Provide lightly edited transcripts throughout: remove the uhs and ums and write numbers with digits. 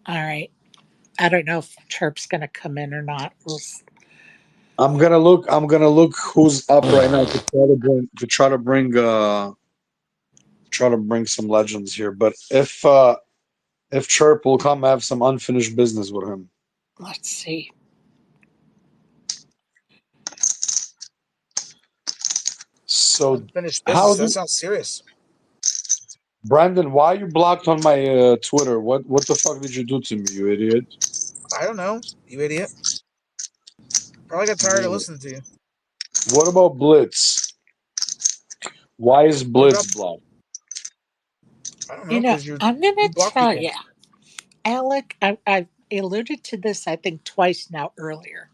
All right. I don't know if Chirp's going to come in or not. I'm gonna look who's up right now to try to bring some legends here. But if Chirp will come, I have some unfinished business with him. Let's see. So Unfinished business. how That do sounds serious. Brandon? Why you blocked on my Twitter? What the fuck did you do to me, you idiot? I don't know, you idiot. Probably got tired of listening to you. What about Blitz? Why is What about? Blitz blocked? I don't know, You know, because I'm going you to block tell people. you, Alec, I've alluded to this, I think, twice now earlier.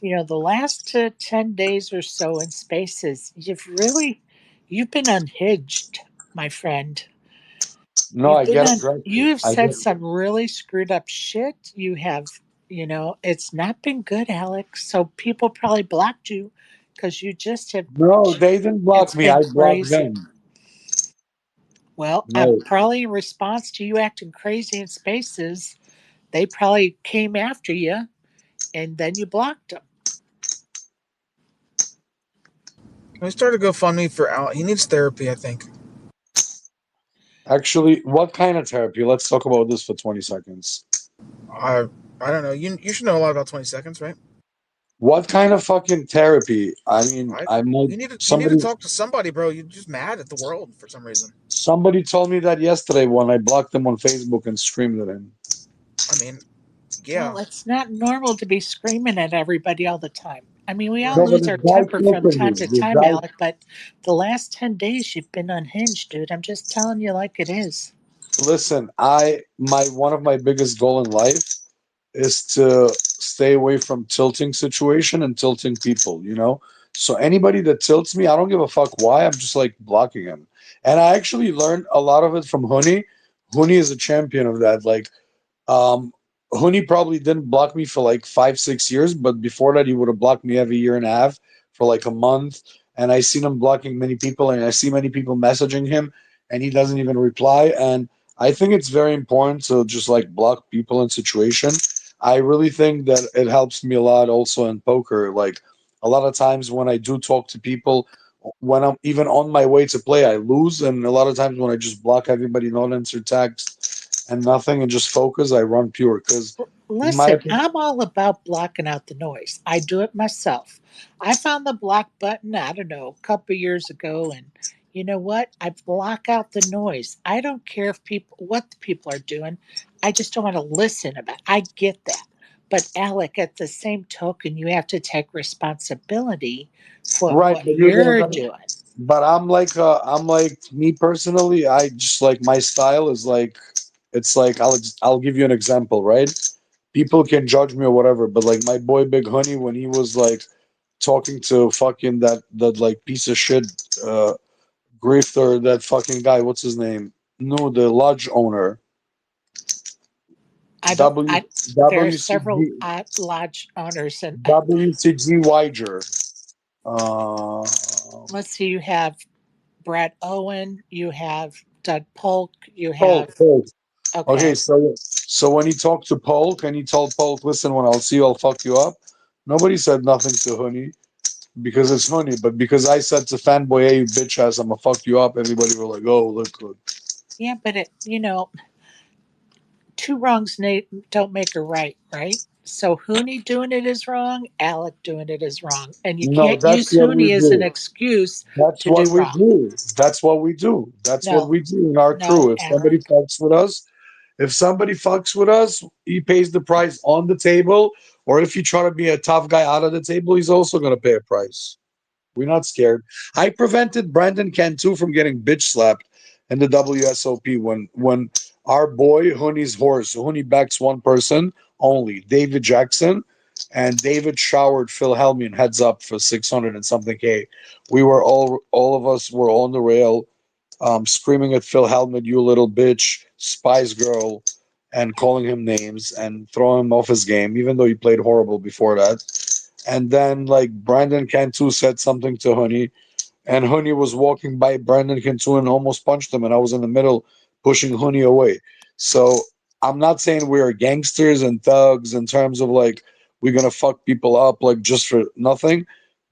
The last 10 days or so in spaces, you've been unhinged, my friend. No, I get aggressive. You've I said get some really screwed up shit. It's not been good, Alex. So people probably blocked you because you just have, no. They didn't block it's me. been I blocked crazy. them. Well, No, probably in response to you acting crazy in spaces, they probably came after you and then you blocked them. We started GoFundMe for Al. He needs therapy, I think. actually, what kind of therapy? Let's talk about this for 20 seconds. I I don't know. You should know a lot about 20 seconds, right? What kind of fucking therapy? I mean, I I might you need to somebody talk to somebody, bro. You're just mad at the world for some reason. somebody told me that yesterday when I blocked him on Facebook and screamed at him. I mean, yeah, Well, it's not normal to be screaming at everybody all the time. I mean, we all No, right. but lose this our guy temper from filtered me. time to This time, guy, Alec, but the last 10 days you've been unhinged, dude. I'm just telling you like it is. listen, my one of my biggest goal in life is to stay away from tilting situation and tilting people. So anybody that tilts me, I don't give a fuck why. I'm just like blocking him. And I actually learned a lot of it from Huni. Huni is a champion of that. Like, Huni probably didn't block me for like 5, 6 years, but before that, he would have blocked me every year and a half for like a month. And I seen him blocking many people, and I see many people messaging him, and he doesn't even reply. And I think it's very important to just like block people in situation. I really think that it helps me a lot also in poker. Like a lot of times when I do talk to people, when I'm even on my way to play, I lose. And a lot of times when I just block everybody, not answer text and nothing, and just focus, I run pure. Because in my Listen, opinion, I'm all about blocking out the noise. I do it myself. I found the block button, I don't know, a couple years ago, and you know what? I block out the noise. I don't care if people what the people are doing. I just don't want to listen about. I get that. But Alec, at the same token, you have to take responsibility for right? what But you're you're gonna. doing. But I'm like me personally. I just like my style is like it's like I'll give you an example, right? People can judge me or whatever, but like my boy Big Honey when he was like talking to fucking that like piece of shit uh grifter, that fucking guy, what's his name? No, the lodge owner. I don't. W I There are several WCG lodge owners, and WCG Weiger. Uh let's see. You have Brad Owen, you have Doug Polk, you Polk, have Polk. Okay, okay. so when he talked to Polk and he told Polk, listen, when I'll see you, I'll fuck you up. Nobody said nothing to Honey because it's Honey, but because I said to fanboy, hey, you bitch ass, I'm gonna fuck you up. Everybody were like, oh, look good. Yeah, but two wrongs don't make a right, right? So Hooney doing it is wrong, Alec doing it is wrong, and you No, can't that's use what we Hooney as an do. excuse That's to what do we wrong. do. That's what we do. That's what No, we do in our no, crew. If somebody Alec. fucks with us, he pays the price on the table. Or if you try to be a tough guy out of the table, he's also gonna pay a price. We're not scared. I prevented Brandon Cantu from getting bitch slapped in the WSOP when our boy Hooney's horse, Hooney backs one person only, David Jackson, and David showered Phil Hellman heads up for 600 and something K. We were all of us were on the rail, screaming at Phil Hellman, "You little bitch, Spice Girl," and calling him names and throwing him off his game, even though he played horrible before that. And then like Brandon Cantu said something to Honey, and Honey was walking by Brandon Cantu and almost punched him, and I was in the middle pushing Honey away. So I'm not saying we're gangsters and thugs in terms of like we're gonna fuck people up like just for nothing.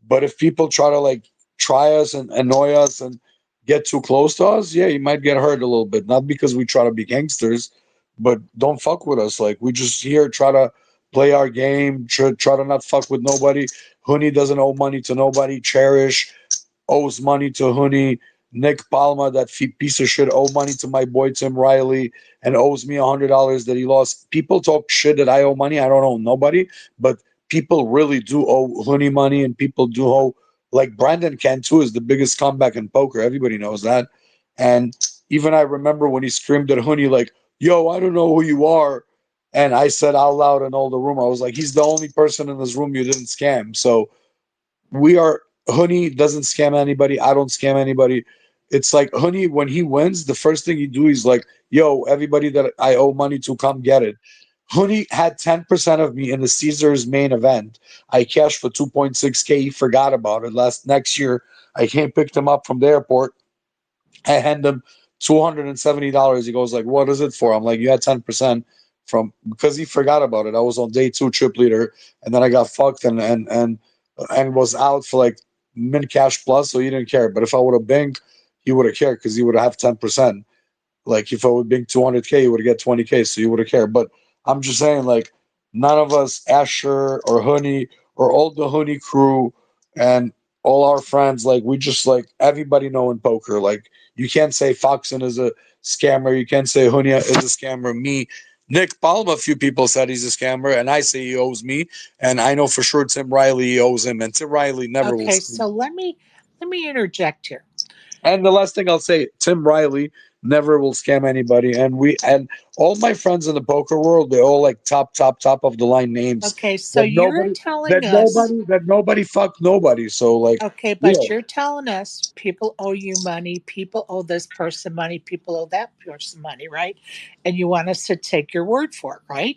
But if people try to like try us and annoy us and get too close to us, yeah, you might get hurt a little bit. Not because we try to be gangsters, but don't fuck with us. Like we just here try to play our game, try to not fuck with nobody. Honey doesn't owe money to nobody. Cherish owes money to Honey. Nick Palma, that piece of shit, owe money to my boy Tim Riley and owes me $100 that he lost. People talk shit that I owe money. I don't owe nobody, but people really do owe Honey money, and people do owe. Like Brandon Cantu is the biggest comeback in poker. Everybody knows that. And even I remember when he screamed at Honey, like, "Yo, I don't know who you are," and I said out loud in all the room, I was like, "He's the only person in this room you didn't scam." So we are Honey doesn't scam anybody. I don't scam anybody. It's like Honey, when he wins, the first thing he do is like, yo, everybody that I owe money to, come get it. Honey had 10% of me in the Caesars main event. I cashed for 2.6K. He forgot about it. Next year, I came picked him up from the airport. I hand him $270. He goes like, "What is it for?" I'm like, "You had 10% from," because he forgot about it. I was on day two trip leader, and then I got fucked and was out for like min cash plus, so he didn't care. But if I would have banked, he would have cared because he would have 10%. Like if I would bring 200K, you would get 20K, so you would have cared. But I'm just saying, like, none of us, Asher or Honey or all the Honey crew and all our friends, like we just like everybody know in poker. Like you can't say Foxen is a scammer, you can't say Honey is a scammer. Me, Nick Palma, a few people said he's a scammer, and I say he owes me, and I know for sure Tim Riley owes him, and Tim Riley never will Okay, scam. so let me interject here. And the last thing I'll say, Tim Riley never will scam anybody. And all my friends in the poker world, they're all like top of the line names Okay, so that you're nobody telling us, fuck nobody. So like, okay, yeah, but you're telling us people owe you money, people owe this person money, people owe that person money, right? And you want us to take your word for it, right?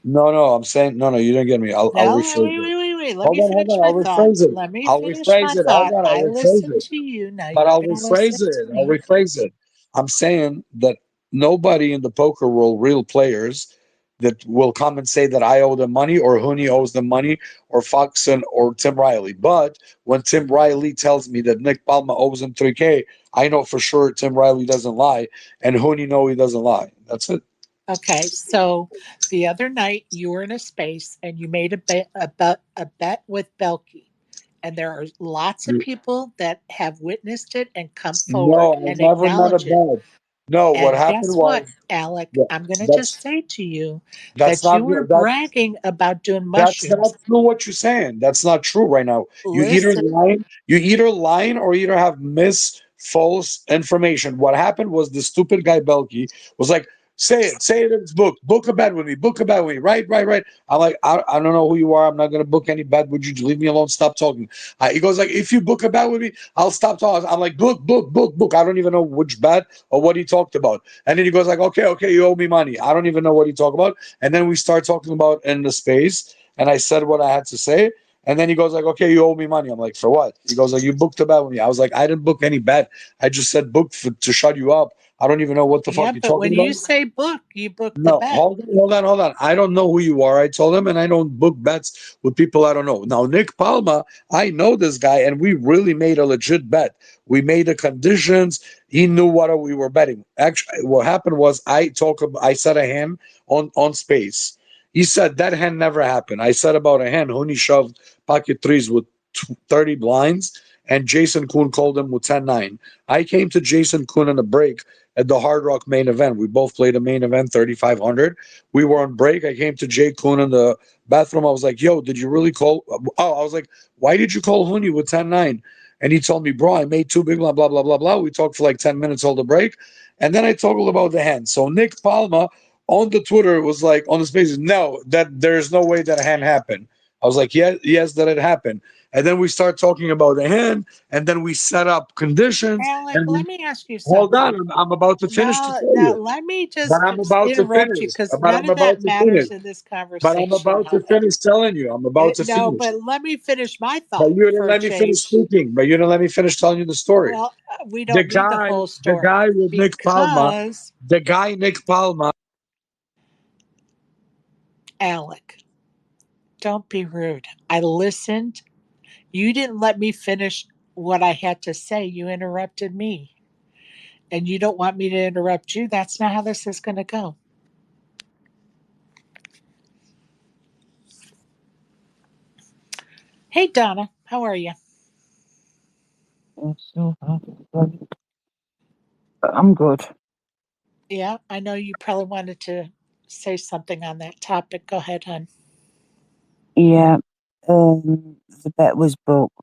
no, I'm saying no, you didn't get me. I'll No, rephrase wait, it. wait, wait, wait. Let Hold me on, hold finish on. my I'll thought. rephrase it. Let me I'll finish rephrase my it. Hold thought. on, I'll I rephrase listen it. to you. Now But you're I'll going to rephrase listen to it. I'll me. rephrase it. I'm saying that nobody in the poker world, real players, that will come and say that I owe them money or Hooney owes them money or Foxon or Tim Riley. But when Tim Riley tells me that Nick Palma owes him 3K, I know for sure Tim Riley doesn't lie, and Hooney know he doesn't lie. That's it. Okay, so the other night you were in a space and you made a bet with Belky. And there are lots of people that have witnessed it and come forward No, I and never met a acknowledge it. bad. No, what And happened guess what, was Alec? yeah, I'm going to just that's say to you that's that not you were that's bragging about doing That's not mushrooms. true what you're saying. That's not true right now. Listen, You either lying or you either have false information. What happened was the stupid guy Belky was like, say it in his book. Book a bet with me. Book a bet with me. Right. I'm like, I don't know who you are. I'm not gonna book any bet with you. Just leave me alone. Stop talking. He goes like, if you book a bet with me, I'll stop talking. I'm like, book. I don't even know which bet or what he talked about. And then he goes like, okay, you owe me money. I don't even know what he talked about. And then we start talking about in the space, and I said what I had to say. And then he goes like, "Okay, you owe me money." I'm like, "For what?" He goes like, "You booked a bet with me." I was like, "I didn't book any bet. I just said book to shut you up. I don't even know what the yeah, fuck you're but talking when you about." say book, you book the No, bet. hold on. I don't know who you are. I told him, and I don't book bets with people I don't know. Now, Nick Palma, I know this guy, and we really made a legit bet. We made the conditions. He knew what we were betting. Actually, what happened was I said a hand on space. He said that hand never happened. I said about a hand. Huni shoved pocket threes with 30 blinds, and Jason Kuhn called him with 10-9. I came to Jason Kuhn in a break at the Hard Rock main event. We both played a main event, 3,500. We were on break. I came to Jay Kuhn in the bathroom. I was like, yo, did you really call? Oh, I was like, why did you call Hooney with 10-9? And he told me, bro, I made two big, blah. We talked for like 10 minutes all the break. And then I talked about the hand. So Nick Palma on the Twitter was like, on the spaces, no, that there's no way that a hand happened. I was like, yeah, yes, that it happened. And then we start talking about the hand, and then we set up conditions, Alec, and let me ask you hold on, something. I'm about to finish to No, tell no, you. let me But just I'm about to interrupt you finish. because But none I'm of that about to finish. matters in this But I'm conversation, about to Alec. finish telling you. I'm about to No, finish. but let me finish my But thought you didn't for a let me finish change. speaking. But you didn't let me finish telling you the story. Well, we don't need the whole The story guy with Nick Palma, because the guy Nick Palma. Alec, don't be rude. I listened. You didn't let me finish what I had to say. You interrupted me. And you don't want me to interrupt you. That's not how this is going to go. Hey, Donna, how are you? So I'm good. Yeah, I know you probably wanted to say something on that topic. Go ahead, hon. Yeah. The bet was booked.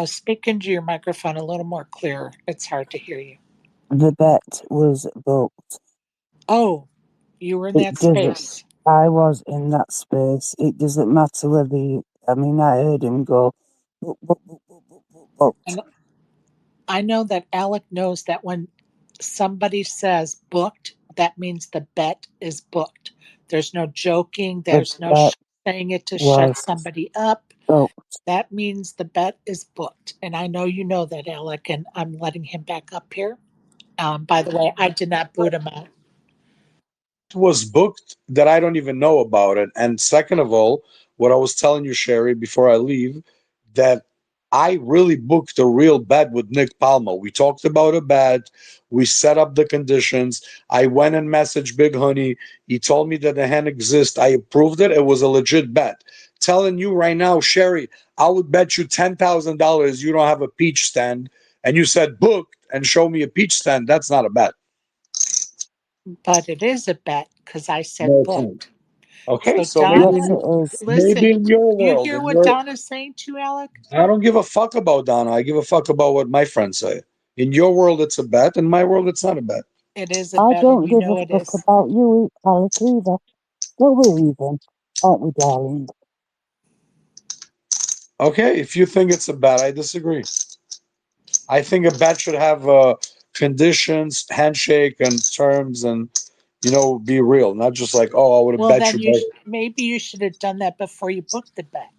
Speak into your microphone a little more clear. It's hard to hear you. The bet was booked. Oh, you were in It that doesn't. space. I was in that space. It doesn't matter whether you. I mean, I heard him go. Book, book, book, book, book, book, booked. And I know that Alec knows that when somebody says booked, that means the bet is booked. There's no joking, The there's no bet saying it to shut was somebody up. booked. That means the bet is booked. And I know you know that, Alec, and I'm letting him back up here. By the way, I did not boot him out. Was booked that I don't even know about it. And second of all, what I was telling you, Sherry, before I leave, that I really booked a real bet with Nick Palma. We talked about a bet. We set up the conditions. I went and messaged Big Honey. He told me that the hand exists. I approved it. It was a legit bet. Telling you right now, Sherry, I would bet you $10,000 you don't have a peach stand. And you said booked and show me a peach stand. That's not a bet. But it is a bet because I said No, it's not. booked. Okay, So, so Yes, Donna, it is. maybe listen, in your you world, hear in what your Donna's saying to you, Alec? I don't give a fuck about Donna. I give a fuck about what my friends say. In your world, it's a bet. In my world, it's not a bet. It is a I bet, and don't you give a know it fuck is. about you, Alec, either. Well, we're even, aren't we, darling? Okay, if you think it's a bet, I disagree. I think a bet should have conditions, handshake, and terms, and be real, not just like, oh, I would have Well, bet then you. maybe you should have done that before you booked the bet.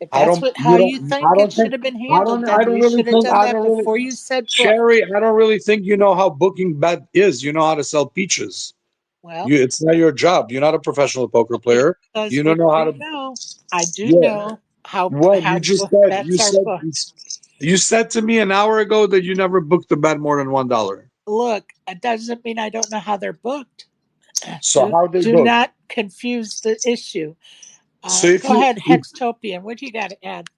If I that's don't. what how You you don't. I think it don't should think. have been I handled, don't. I then don't you really should have think. done I that don't really. before you said booked. Sherry, I don't really think you know how booking bet is. You know how to sell peaches. Well, It's not your job. You're not a professional poker player. because You don't know how to. I do Yeah. know how Well, you just said bets are booked. you said to me an hour ago that you never booked a bet more than $1. Look, it doesn't mean I don't know how they're booked. So how they Do book? not confuse the issue. So if Go you ahead, Hextopian. What do you got to add?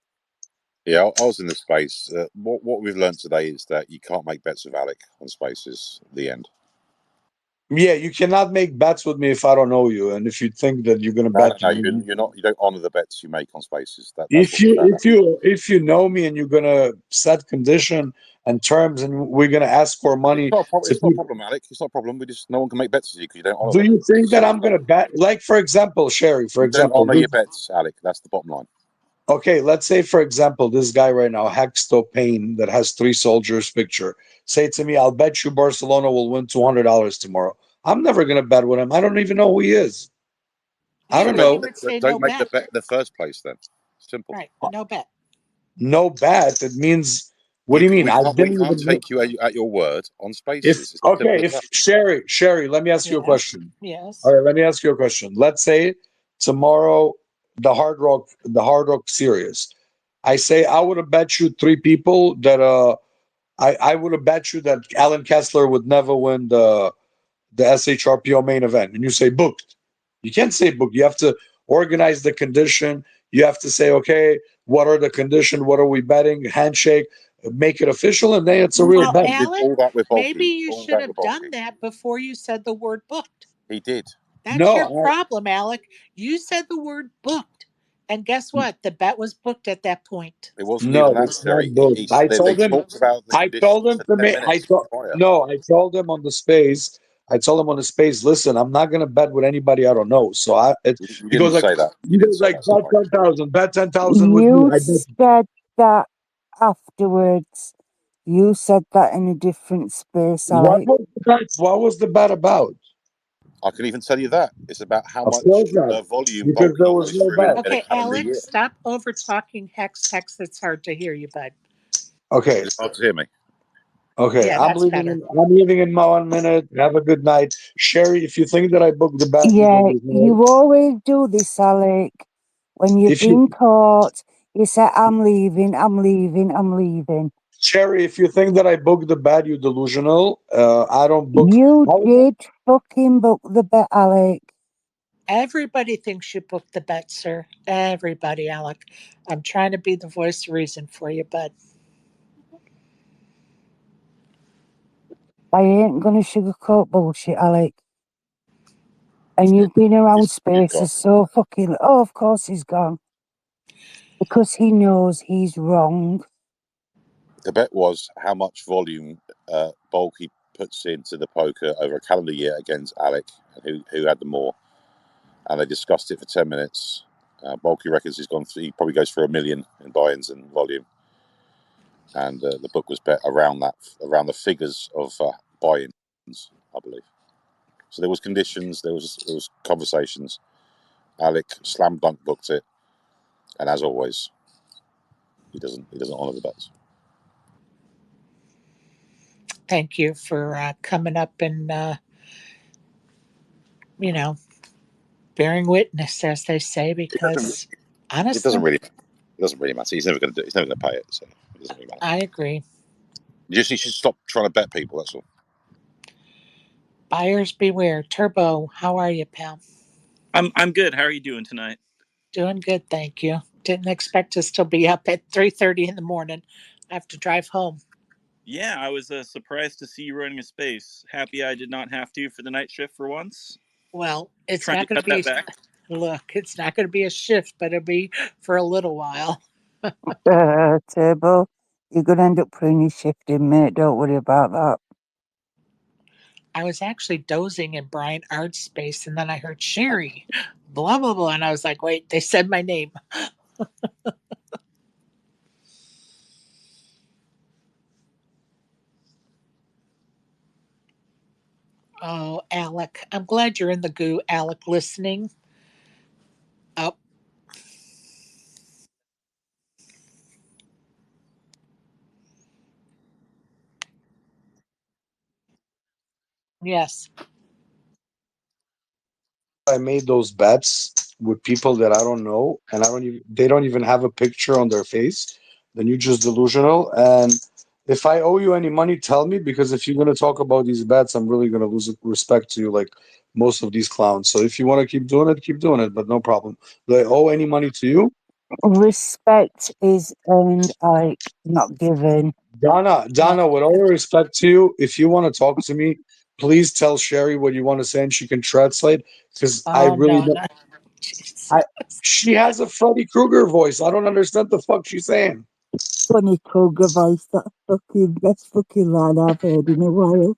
Yeah, I was in the space. What we've learned today is that you can't make bets with Alec on spaces. The end. yeah, you cannot make bets with me if I don't know you, and if you think that you're gonna No, no, bet no. me. You're not. You don't honour the bets you make on spaces. That's If what we you found out. if you know me and you're gonna set condition and terms, and we're gonna ask for It's money not a problem. to It's not a people, problem, Alec. It's not a problem. We just no one can make bets with you because you don't honour do them. you It's think as that simple as I'm that. gonna bet? Like for example, Sherry, for You don't example, honour your bets, Alec. That's the bottom line. okay, let's say for example, this guy right now, Hexto Payne, that has three soldiers picture, say to me, I'll bet you Barcelona will win $200 tomorrow. I'm never gonna bet with him. I don't even know who he is. I Yeah, don't then you know. would say no Don't make the bet. bet in the first place. Then simple. Right, no bet. No bet. It means what do you mean? We I can't. We didn't can't even. take you at your word on If spaces. It's as simple okay, as if that. Sherry, let me ask you a Yes, question. All yes. right, let me ask you a question. Let's say tomorrow the Hard Rock series. I say I would have bet you three people that I would have bet you that Alan Kessler would never win the SHRPO main event, and you say booked. You can't say booked. You have to organize the condition. You have to say, okay, what are the condition? What are we betting? Handshake, make it official, and then it's a He real did. Well, bet. He did Alec, all that with maybe Bulky. you All should that with have done Bulky. that before you said the word booked. He did. That's your No, problem, Alec. You said the word booked. And guess what? The bet was booked at that point. It wasn't no, even it's not necessary. booked. I They told him. talked about the I told conditions him for to 10 me. minutes prior. No. I told him on the space. I told him on the space. Listen, I'm not gonna bet with anybody I don't know. So You he goes didn't like say that. You he didn't goes say like that. bet Sorry. 10,000, bet 10,000 with me. You I bet. said that afterwards. You said that in a different space, What Alec. was the bet? What was the bet about? I can even tell you that. It's about how Of much course not, volume because there bulky was goes no through bet. in a Okay, calendar Alec, year. stop over talking Hex. Hex, it's hard to hear you, bud. Okay, It's hard to hear me. Okay, Yeah, that's better. I'm leaving in 1 minute. Have a good night. Sherry, if you think that I booked the bat, you Yeah, delusional. you always do this, Alec. When you've If you been caught, you say, I'm leaving, I'm leaving, I'm leaving. Sherry, if you think that I booked the bat, you delusional. I don't book. You did fucking book the bet, Alec. Everybody thinks you booked the bet, sir. Everybody, Alec. I'm trying to be the voice of reason for you, bud. I ain't gonna sugarcoat bullshit, Alec. And you've been around You've got spaces so fucking. Oh, of course he's gone. Because he knows he's wrong. the bet was how much volume bulk he puts into the poker over a calendar year against Alec, and who had the more. And they discussed it for 10 minutes. Bulky reckons he probably goes for 1 million in buy-ins and volume, and the book was bet around around the figures of buy-ins, I believe. So there was conditions, there was conversations. Alec slam dunk booked it, and as always, he doesn't honour the bets. Thank you for coming up and, you know, bearing witness, as they say, It doesn't. because It doesn't honestly, really. It doesn't really matter. He's never going to do it. He's never going to pay it, so it doesn't really matter. I agree. You should stop trying to bet people. That's all. Buyers beware. Turbo, how are you, pal? I'm good. How are you doing tonight? Doing good, thank you. Didn't expect to still be up at 3:30 in the morning. I have to drive home. Yeah, I was surprised to see you running a space. Happy I did not have to for the night shift for once. Well, it's Trying to not going to cut that be, back. look, it's not going to be a shift, but it'll be for a little while. Turbo, you're gonna end up putting your shift in, mate. Don't worry about that. I was actually dozing in Brian Art's space, and then I heard Sherry, blah, blah, blah. And I was like, wait, they said my name. Oh, Alec. I'm glad you're in the goo, Alec, listening. Oh, yes. I made those bets with people that I don't know, and they don't even have a picture on their face, then you're just delusional. And if I owe you any money, tell me, because if you're gonna talk about these bets, I'm really gonna lose respect to you, like most of these clowns. So if you want to keep doing it, but no problem. Do I owe any money to you? Respect is earned, Alec, not given. No. Donna, with all respect to you, if you want to talk to me, please tell Sherry what you want to say and she can translate, because I Oh, really no, don't. no. Jesus. I She has a Freddy Krueger voice. I don't understand the fuck she's saying. Funny Kruger voice, that fucking best fucking line I've heard in a while.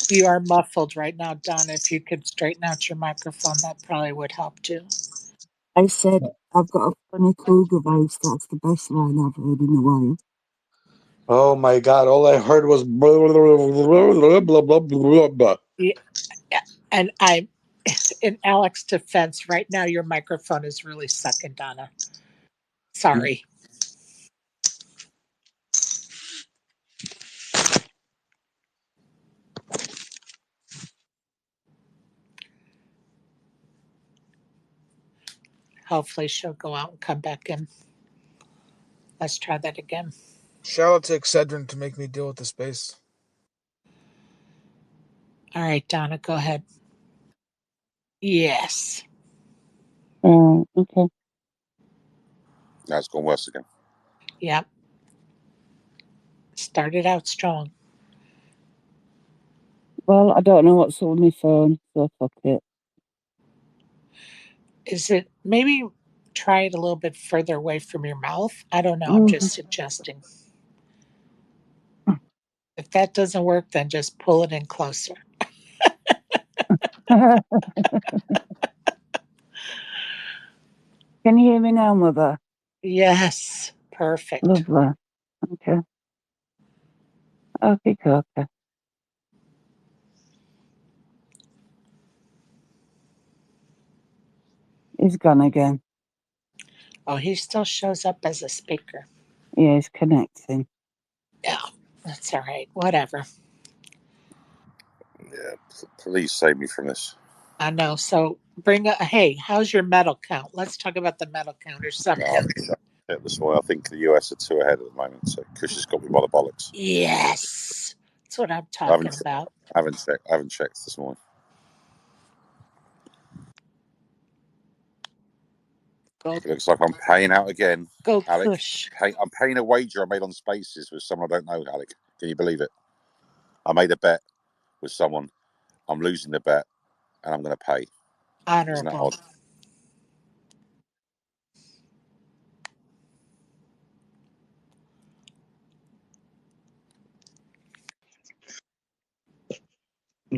You are muffled right now, Donna. If you could straighten out your microphone, that probably would help too. I said, I've got a funny Kruger voice, that's the best line I've heard in a while. Oh my god! All I heard was blah blah blah blah blah blah blah blah. Yeah, yeah. And I, in Alex's defense, right now your microphone is really sucking, Donna. Sorry. Hopefully she'll go out and come back in. Let's try that again. Shout out to Excedrin to make me deal with the space. All right, Donna, go ahead. Yes. Okay. Now it's gone worse again. Yep. Started out strong. Well, I don't know what's on my phone, so fuck it. Is it maybe try it a little bit further away from your mouth? I don't know. I'm Mm. just suggesting. If that doesn't work, then just pull it in closer. Can you hear me now, Mother? Yes. Perfect. Lovely. Okay. Okay, okay. He's gone again. Oh, he still shows up as a speaker. Yeah, he's connecting. Yeah. That's all right. Whatever. Yeah, please save me from this. I know. So bring a hey, how's your medal count? Let's talk about the medal count or No, something. I haven't checked it this morning. I think the US are 2 ahead at the moment, so Kush has got me by the bollocks. Yes. That's what I'm I talking haven't, about. I haven't checked. I haven't checked this morning. Go It looks like I'm paying out again, go Alec. Kush. I'm paying a wager I made on Spaces with someone I don't know, Alec. Can you believe it? I made a bet with someone. I'm losing the bet, and I'm going to pay. Isn't that Honorable. odd?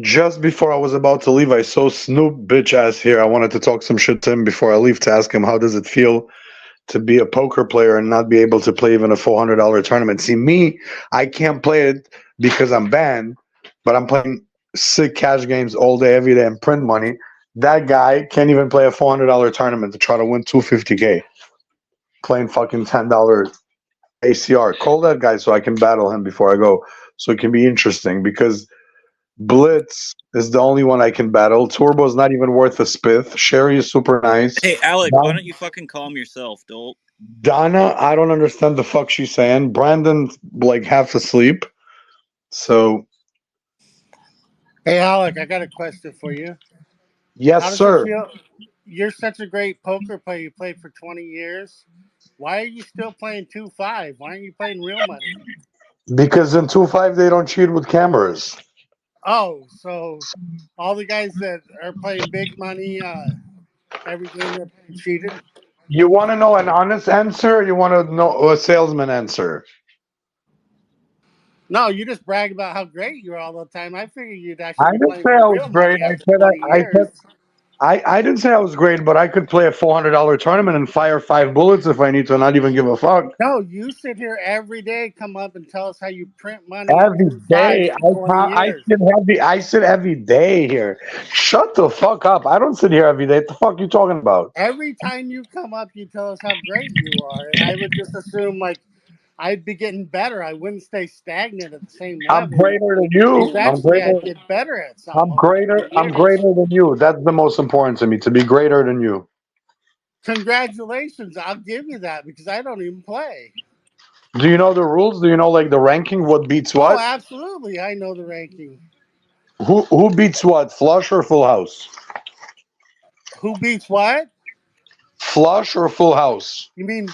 Just before I was about to leave, I saw Snoop bitch ass here. I wanted to talk some shit to him before I leave to ask him how does it feel to be a poker player and not be able to play even a $400 tournament. See, me, I can't play it because I'm banned, but I'm playing sick cash games all day, every day, and print money. That guy can't even play a $400 tournament to try to win 250K, playing fucking $10 ACR. Call that guy so I can battle him before I go, so it can be interesting because Blitz is the only one I can battle. Turbo's not even worth a spith. Sherry is super nice. Hey, Alec, why don't you fucking calm yourself, dolt? Donna, I don't understand the fuck she's saying. Brandon, like half asleep. So, Hey, Alec, I got a question for you. yes, How does it sir. feel? You're such a great poker player. You played for 20 years. Why are you still playing 2-5? Why aren't you playing real money? Because in 2-5 they don't cheat with cameras. Oh, so all the guys that are playing big money, every game they're playing cheated? You want to know an honest answer? Or you want to know a salesman answer? No, you just brag about how great you are all the time. I figured you'd actually I be didn't playing say for I was real great. money after 20 I said years. I didn't say I was great, but I could play a $400 tournament and fire 5 bullets if I need to, not even give a fuck. No, you sit here every day, come up and tell us how you print money at Every 2-5 day, for 20 years. I sit every day here. Shut the fuck up! I don't sit here every day. What the fuck you talking about? Every time you come up, you tell us how great you are, and I would just assume like I'd be getting better. I wouldn't stay stagnant at the same I'm level. greater than you. Eventually, I'd get better at something I'm over 20 greater. I'm years. greater than you. That's the most important to me. To be greater than you. Congratulations, I'll give you that because I don't even play. Do you know the rules? Do you know like the ranking? What beats Oh, what? absolutely, I know the ranking. Who beats what? Flush or full house? Who beats what? Flush or full house? You mean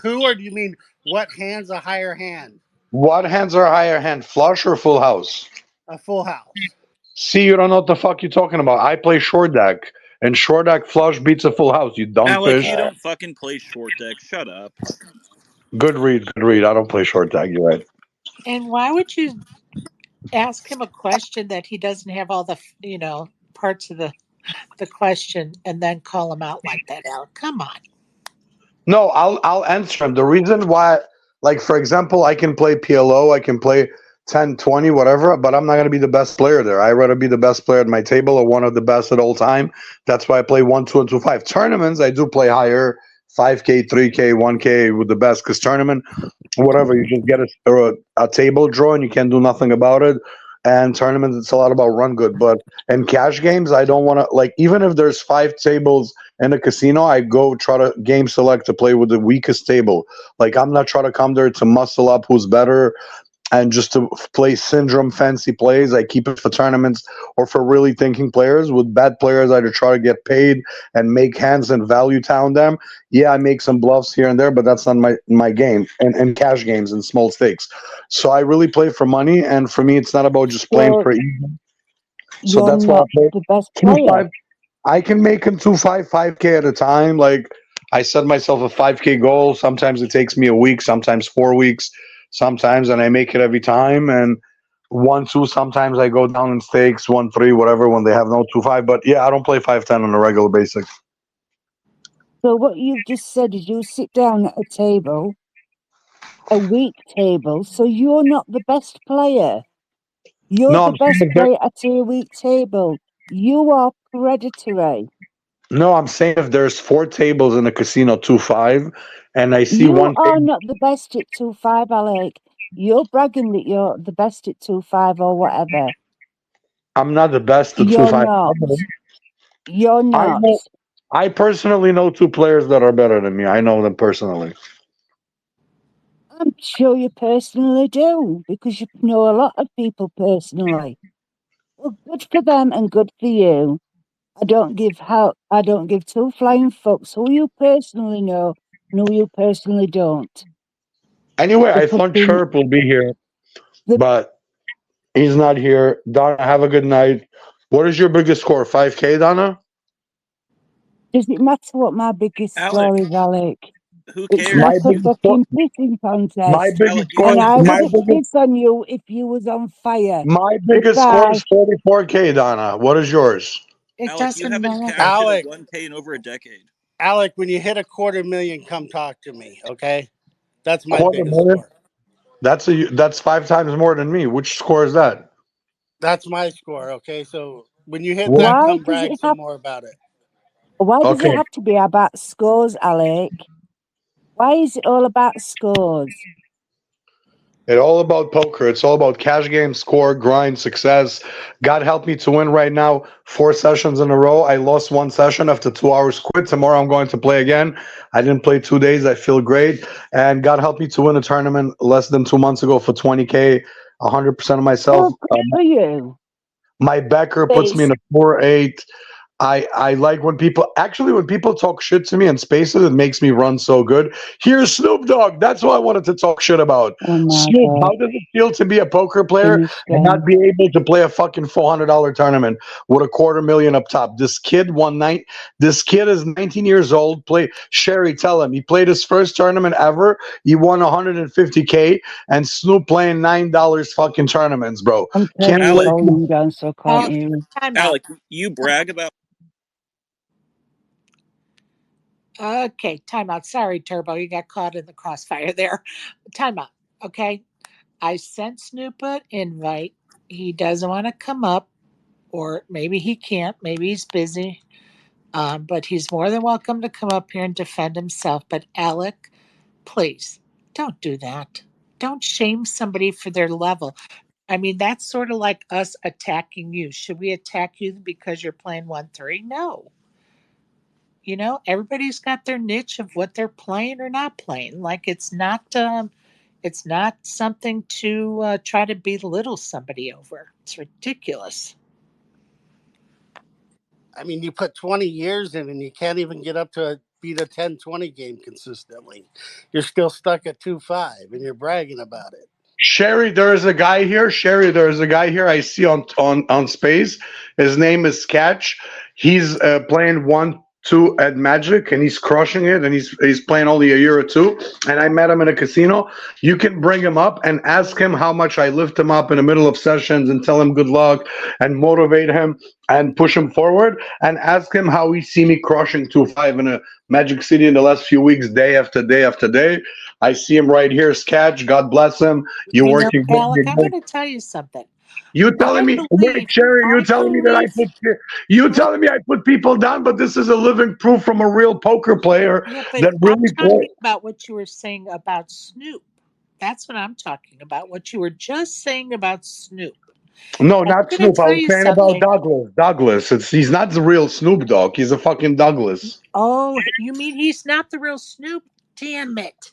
who, or do you mean what hand's a higher hand? What hands are higher hand? Flush or full house? A full house. See, you don't know what the fuck you're talking about. I play short deck, and short deck flush beats a full house. You dumb Alec, fish. you don't fucking play short deck. Shut up. Good read, good read. I don't play short deck. You're right. And why would you ask him a question that he doesn't have all the parts of the question and then call him out like that, Alec? Come on. No, I'll answer him. The reason why, like for example, I can play PLO, I can play 10, 20, whatever, but I'm not gonna be the best player there. I'd rather be the best player at my table or one of the best at all time. That's why I play 1, 2, and 2, 5. Tournaments, I do play higher, 5K, 3K, 1K with the best. Because tournament, whatever, you just get a table draw and you can't do nothing about it. And tournaments, it's a lot about run good. But in cash games, I don't want to, like, even if there's 5 tables in a casino, I go try to game select to play with the weakest table. Like, I'm not trying to come there to muscle up who's better and just to play syndrome fancy plays. I keep it for tournaments or for really thinking players. With bad players, I try to get paid and make hands and value town them. Yeah, I make some bluffs here and there, but that's not my game and cash games and small stakes. So I really play for money, and for me, it's not about just playing So for even. So you're that's why I not play the best two player. five. I can make him 5K at a time. Like I set myself a 5K goal. Sometimes it takes me a week, sometimes 4 weeks, sometimes, and I make it every time. And 1, 2, sometimes I go down in stakes, 1, 3, whatever, when they have no 2, 5. But yeah, I don't play 5, 10 on a regular basis. So what you've just said is you sit down at a table, a weak table, so you're not the best player. You're No, the I'm saying best if there, player at a weak table. You are predatory. no, I'm saying if there's 4 tables in a casino, 2, 5, and I see You one are table. not the best at 2-5, Alec. You're bragging that you're the best at 2-5 or whatever. I'm not the best at You're 2-5. not. You're I not. know. I personally know two players that are better than me. I know them personally. I'm sure you personally do, because you know a lot of people personally. Well, good for them and good for you. I don't give two flying fucks who you personally know and who you personally don't. Anyway, The I thought fucking Chirp will be here, the but he's not here. Donna, have a good night. What is your biggest score? 5K, Donna? does it matter what my biggest score Alec, is, Alec? who It's My not cares? a biggest score. fucking pissing My contest. biggest Alec, you score. And haven't I My wouldn't cashed. biggest. piss on you if you was on fire. My biggest score Goodbye. is 44K, Donna. What is yours? It Alec, you doesn't haven't matter. cashed in a Alec, 1K in over a decade. Alec, when you hit a 250,000, come talk to me, okay? That's my Quarter biggest million. score. That's 5 times more than me. Which score is that? That's my score, okay? So when you hit What? that, Why come does brag it some have more about it. why does it Okay. have to be about scores, Alec? Why is it all about scores? It's all about poker. It's all about cash game, score, grind, success. God help me to win right now. 4 sessions in a row. I lost one session after 2 hours. Quit. Tomorrow I'm going to play again. I didn't play 2 days. I feel great. And God help me to win a tournament less than 2 months ago for 20K. 100% of myself. Oh, good for you. My backer puts me in Please. a 4-8. I like when people talk shit to me in spaces, it makes me run so good. Here's Snoop Dogg. That's what I wanted to talk shit about. Oh my Snoop, God. how does it feel to be a poker player Finish and not game. be able to play a fucking $400 tournament with a 250,000 up top? This kid one night. This kid is 19 years old. Play Sherry, tell him he played his first tournament ever. He won 150K, and Snoop playing $9 fucking tournaments, bro. I'm Can't turning the play. Alec, volume down so I can't Oh, hear you. time out. Alec, you brag about. Okay, time out. Sorry, Turbo, you got caught in the crossfire there. Time out. Okay, I sent Snoop an invite. He doesn't want to come up, or maybe he can't. Maybe he's busy. But he's more than welcome to come up here and defend himself. But Alec, please don't do that. Don't shame somebody for their level. I mean, that's sort of like us attacking you. Should we attack you because you're playing 1-3? No. Everybody's got their niche of what they're playing or not playing. Like it's not something to try to belittle somebody over. It's ridiculous. I mean, you put 20 years in and you can't even get up to beat a 10-20 game consistently. You're still stuck at 2-5 and you're bragging about it. Sherry, there is a guy here. Sherry, there is a guy here I see on Space. His name is Sketch. He's playing 1-2 at Magic, and he's crushing it. And he's playing only a year or two. And I met him in a casino. You can bring him up and ask him how much I lift him up in the middle of sessions and tell him good luck and motivate him and push him forward. And ask him how he see me crushing 2-5 in a Magic City in the last few weeks, day after day after day. I see him right here, Sketch. God bless him. You're working good. Alec, I'm going to tell you something. You telling I me, wait, believe, Sherry, you I telling me that I believe, put you telling me I put people down, but this is a living proof from a real poker player yeah, but that I'm really talking play. about what you were saying about Snoop. That's what I'm talking about. What you were just saying about Snoop. No, And not I'm going Snoop. to I tell was you saying about something. Douglas. Douglas. He's not the real Snoop Dogg. He's a fucking Douglas. Oh, you mean he's not the real Snoop? Damn it.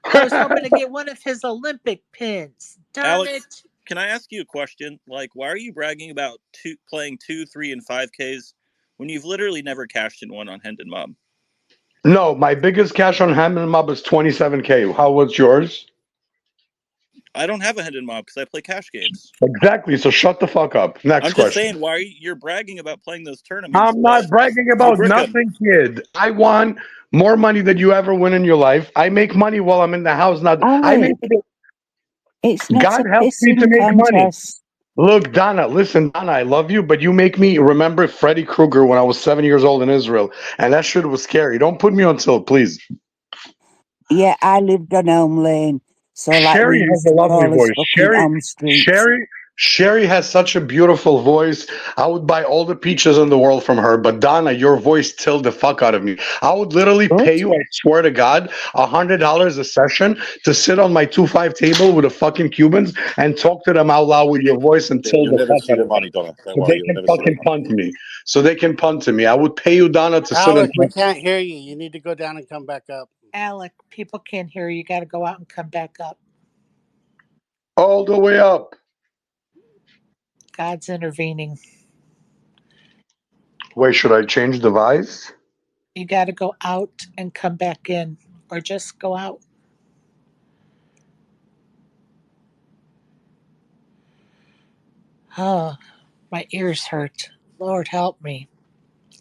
I was hoping to get one of his Olympic pins. Darn Alec, it. can I ask you a question? Like, why are you bragging about playing 2, 3, and 5Ks when you've literally never cashed in one on Hendon Mob? No, my biggest cash on Hammond Mob is 27K. How was yours? I don't have a Hendon Mob because I play cash games. Exactly. So shut the fuck up. Next I'm just question. saying, why are you're bragging about playing those tournaments, I'm not but bragging you about brick them? nothing, kid. I won more money than you ever win in your life. I make money while I'm in the house. Not I make Alec, it's not God a helps me to pissing make money. contest. Look, Donna, listen, Donna, I love you, but you make me remember Freddy Krueger when I was 7 years old in Israel, and that shit was scary. Don't put me on tilt, please. Yeah, I lived on Elm Lane, so like we Sherry has used a to lovely call us voice. fucking Elm Street. Sherry, Sherry has such a beautiful voice. I would buy all the peaches in the world from her. But Donna, your voice tilled the fuck out of me. I would literally pay Good. you, I swear to God, $100 a session to sit on my 2-5 table with the fucking Cubans and talk to them out loud with your voice and till You'll the never fuck see out the of them. money, Donna. Don't So worry, they you'll can never see the fucking money. punt me. So they can punt to me. I would pay you, Donna, to sit and Alec, we talk can't hear you. You need to go down and come back up. Alec, people can't hear you. You got to go out and come back up. all the way up. God's intervening. Wait, should I change the device? You got to go out and come back in, or just go out. Oh, my ears hurt. Lord help me.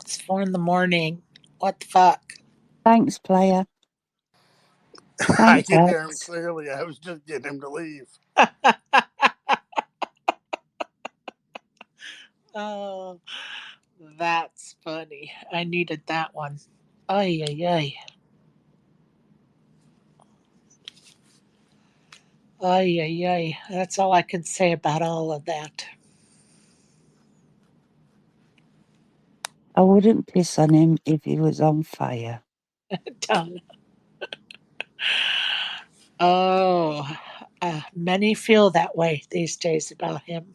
It's 4 in the morning. What the fuck? Thanks, player. I Thanks, can hear him Alex. clearly. I was just getting him to leave. Oh, that's funny. I needed that one. Ay, ay, ay. Ay, ay, ay. That's all I can say about all of that. I wouldn't piss on him if he was on fire. Done. Oh, many feel that way these days about him.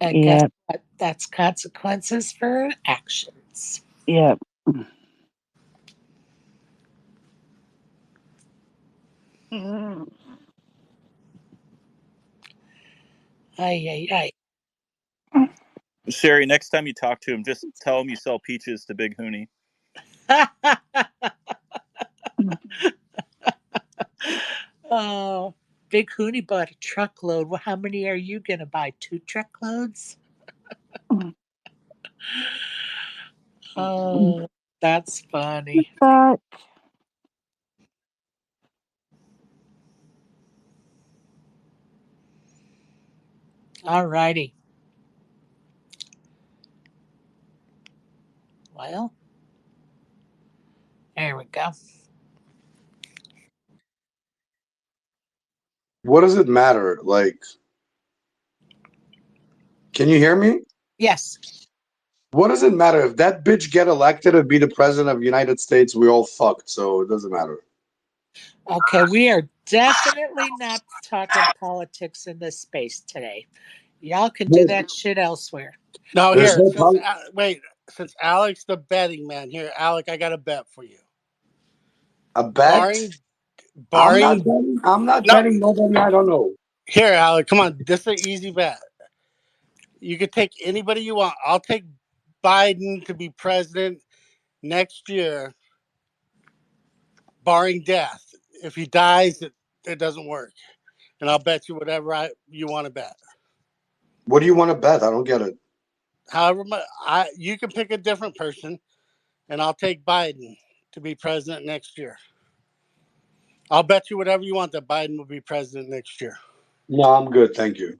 And guess Yeah, what? That's consequences for actions. yeah. Ay, ay, ay. Sherry, next time you talk to him, just tell him you sell peaches to Big Hooney. Oh, Big Hooney bought a truckload. Well, how many are you going to buy? 2 truckloads? Oh, that's funny. But All righty. Well, there we go. What does it matter? Like, can you hear me? Yes. What does it matter if that bitch get elected to be the president of the United States? We all fucked, so it doesn't matter. Okay, we are definitely not talking politics in this space today. Y'all can do No, that shit elsewhere. No, there's here, no since pol- wait, since Alex the betting man, here, Alec, I got a bet for you. a bet. Barring, I'm not barring, betting. I'm not no, betting nobody. I don't know. here, Alec, come on, this is an easy bet. You could take anybody you want. I'll take Biden to be president next year, barring death. If he dies, it doesn't work, and I'll bet you whatever you want to bet. What do you want to bet? I don't get it. However, you can pick a different person, and I'll take Biden to be president next year. I'll bet you whatever you want that Biden will be president next year. No, I'm good. Thank you.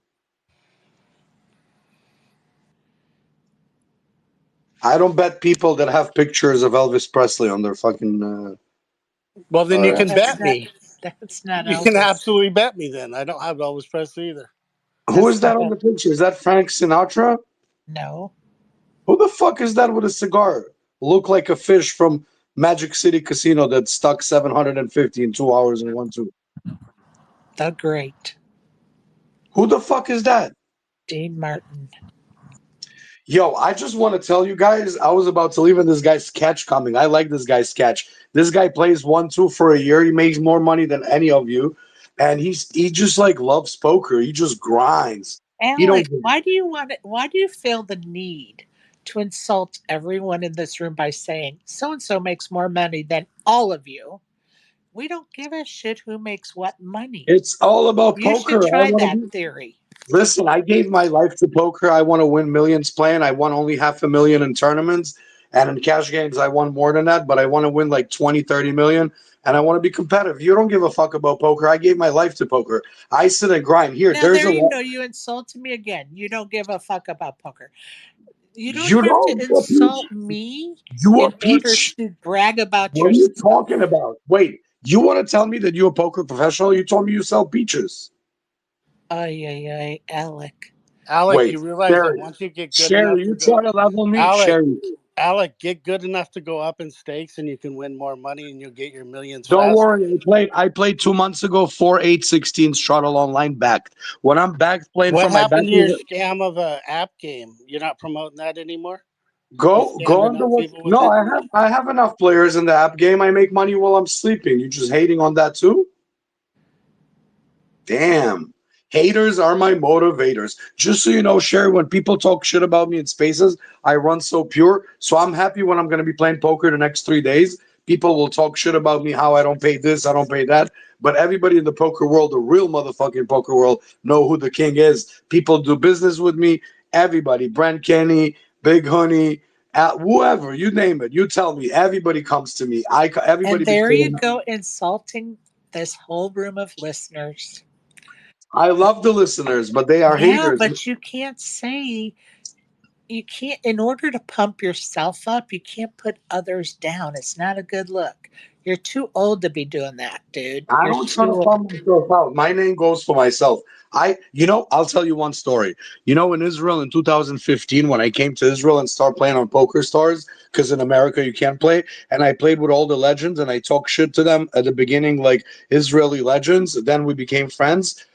I don't bet people that have pictures of Elvis Presley on their fucking. Well, then All you right. can bet me. That's not You can Elvis. absolutely bet me then. I don't have Elvis Presley either. Who is That's that not on the picture? Is that Frank Sinatra? no. Who the fuck is that with a cigar? Look like a fish from Magic City Casino that stuck 750 in 2 hours and 1 2. The great Who the fuck is that? Dean Martin. Yo, I just want to tell you guys, I was about to leave and this guy's sketch coming. I like this guy's sketch. This guy plays 1 2 for a year. He makes more money than any of you. And he just like loves poker. He just grinds. He don't Alec, why do you feel the need to insult everyone in this room by saying so and so makes more money than all of you? We don't give a shit who makes what money. it's all about You should poker. I try want to that be theory. Listen, I gave my life to poker. I want to win millions playing. I won only half a million in tournaments. And in cash games, I won more than that, but I want to win like 20, 30 million. And I want to be competitive. You don't give a fuck about poker. I gave my life to poker. I sit and grind. Here, Now there's there a you lot. go, you insulted me again. You don't give a fuck about poker. You don't You have know, to you a peach. insult me You a in order peach. to brag about What are you yourself. talking about? Wait, you want to tell me that you're a poker professional? You told me you sell peaches. Ay, Alec. Alec, Wait, you realize that Sherry, once you get good enough Sherry, to you go, try to level me, Alec, Sherry. Alec, get good enough to go up in stakes, and you can win more money, and you'll get your millions Don't faster. worry. I played 2 months ago, 4-8-16 Struggle Online backed. When I'm backed playing What for my happened to your backers, scam of a app game? You're not promoting that anymore. You go scammed on the enough what? people with No, it. I have enough players in the app game. I make money while I'm sleeping. You just hating on that too? Damn. Haters are my motivators. Just so you know, Sherry, when people talk shit about me in spaces, I run so pure. So I'm happy when I'm going to be playing poker the next 3 days. People will talk shit about me, how I don't pay this, I don't pay that. But everybody in the poker world, the real motherfucking poker world, know who the king is. People do business with me. Everybody, Brent Kenny, Big Honey, whoever, you name it. You tell me. Everybody comes to me. And Everybody be there you saying, go, insulting this whole room of listeners. I love the listeners, but they are Yeah, haters. but you can't say, you can't, in order to pump yourself up, you can't put others down. It's not a good look. You're too old to be doing that, dude. I You're don't try too to old. bum myself out. My name goes for myself. I'll tell you one story. In Israel in 2015, when I came to Israel and started playing on Poker Stars, because in America you can't play, and I played with all the legends and I talked shit to them at the beginning, like Israeli legends. Then we became friends.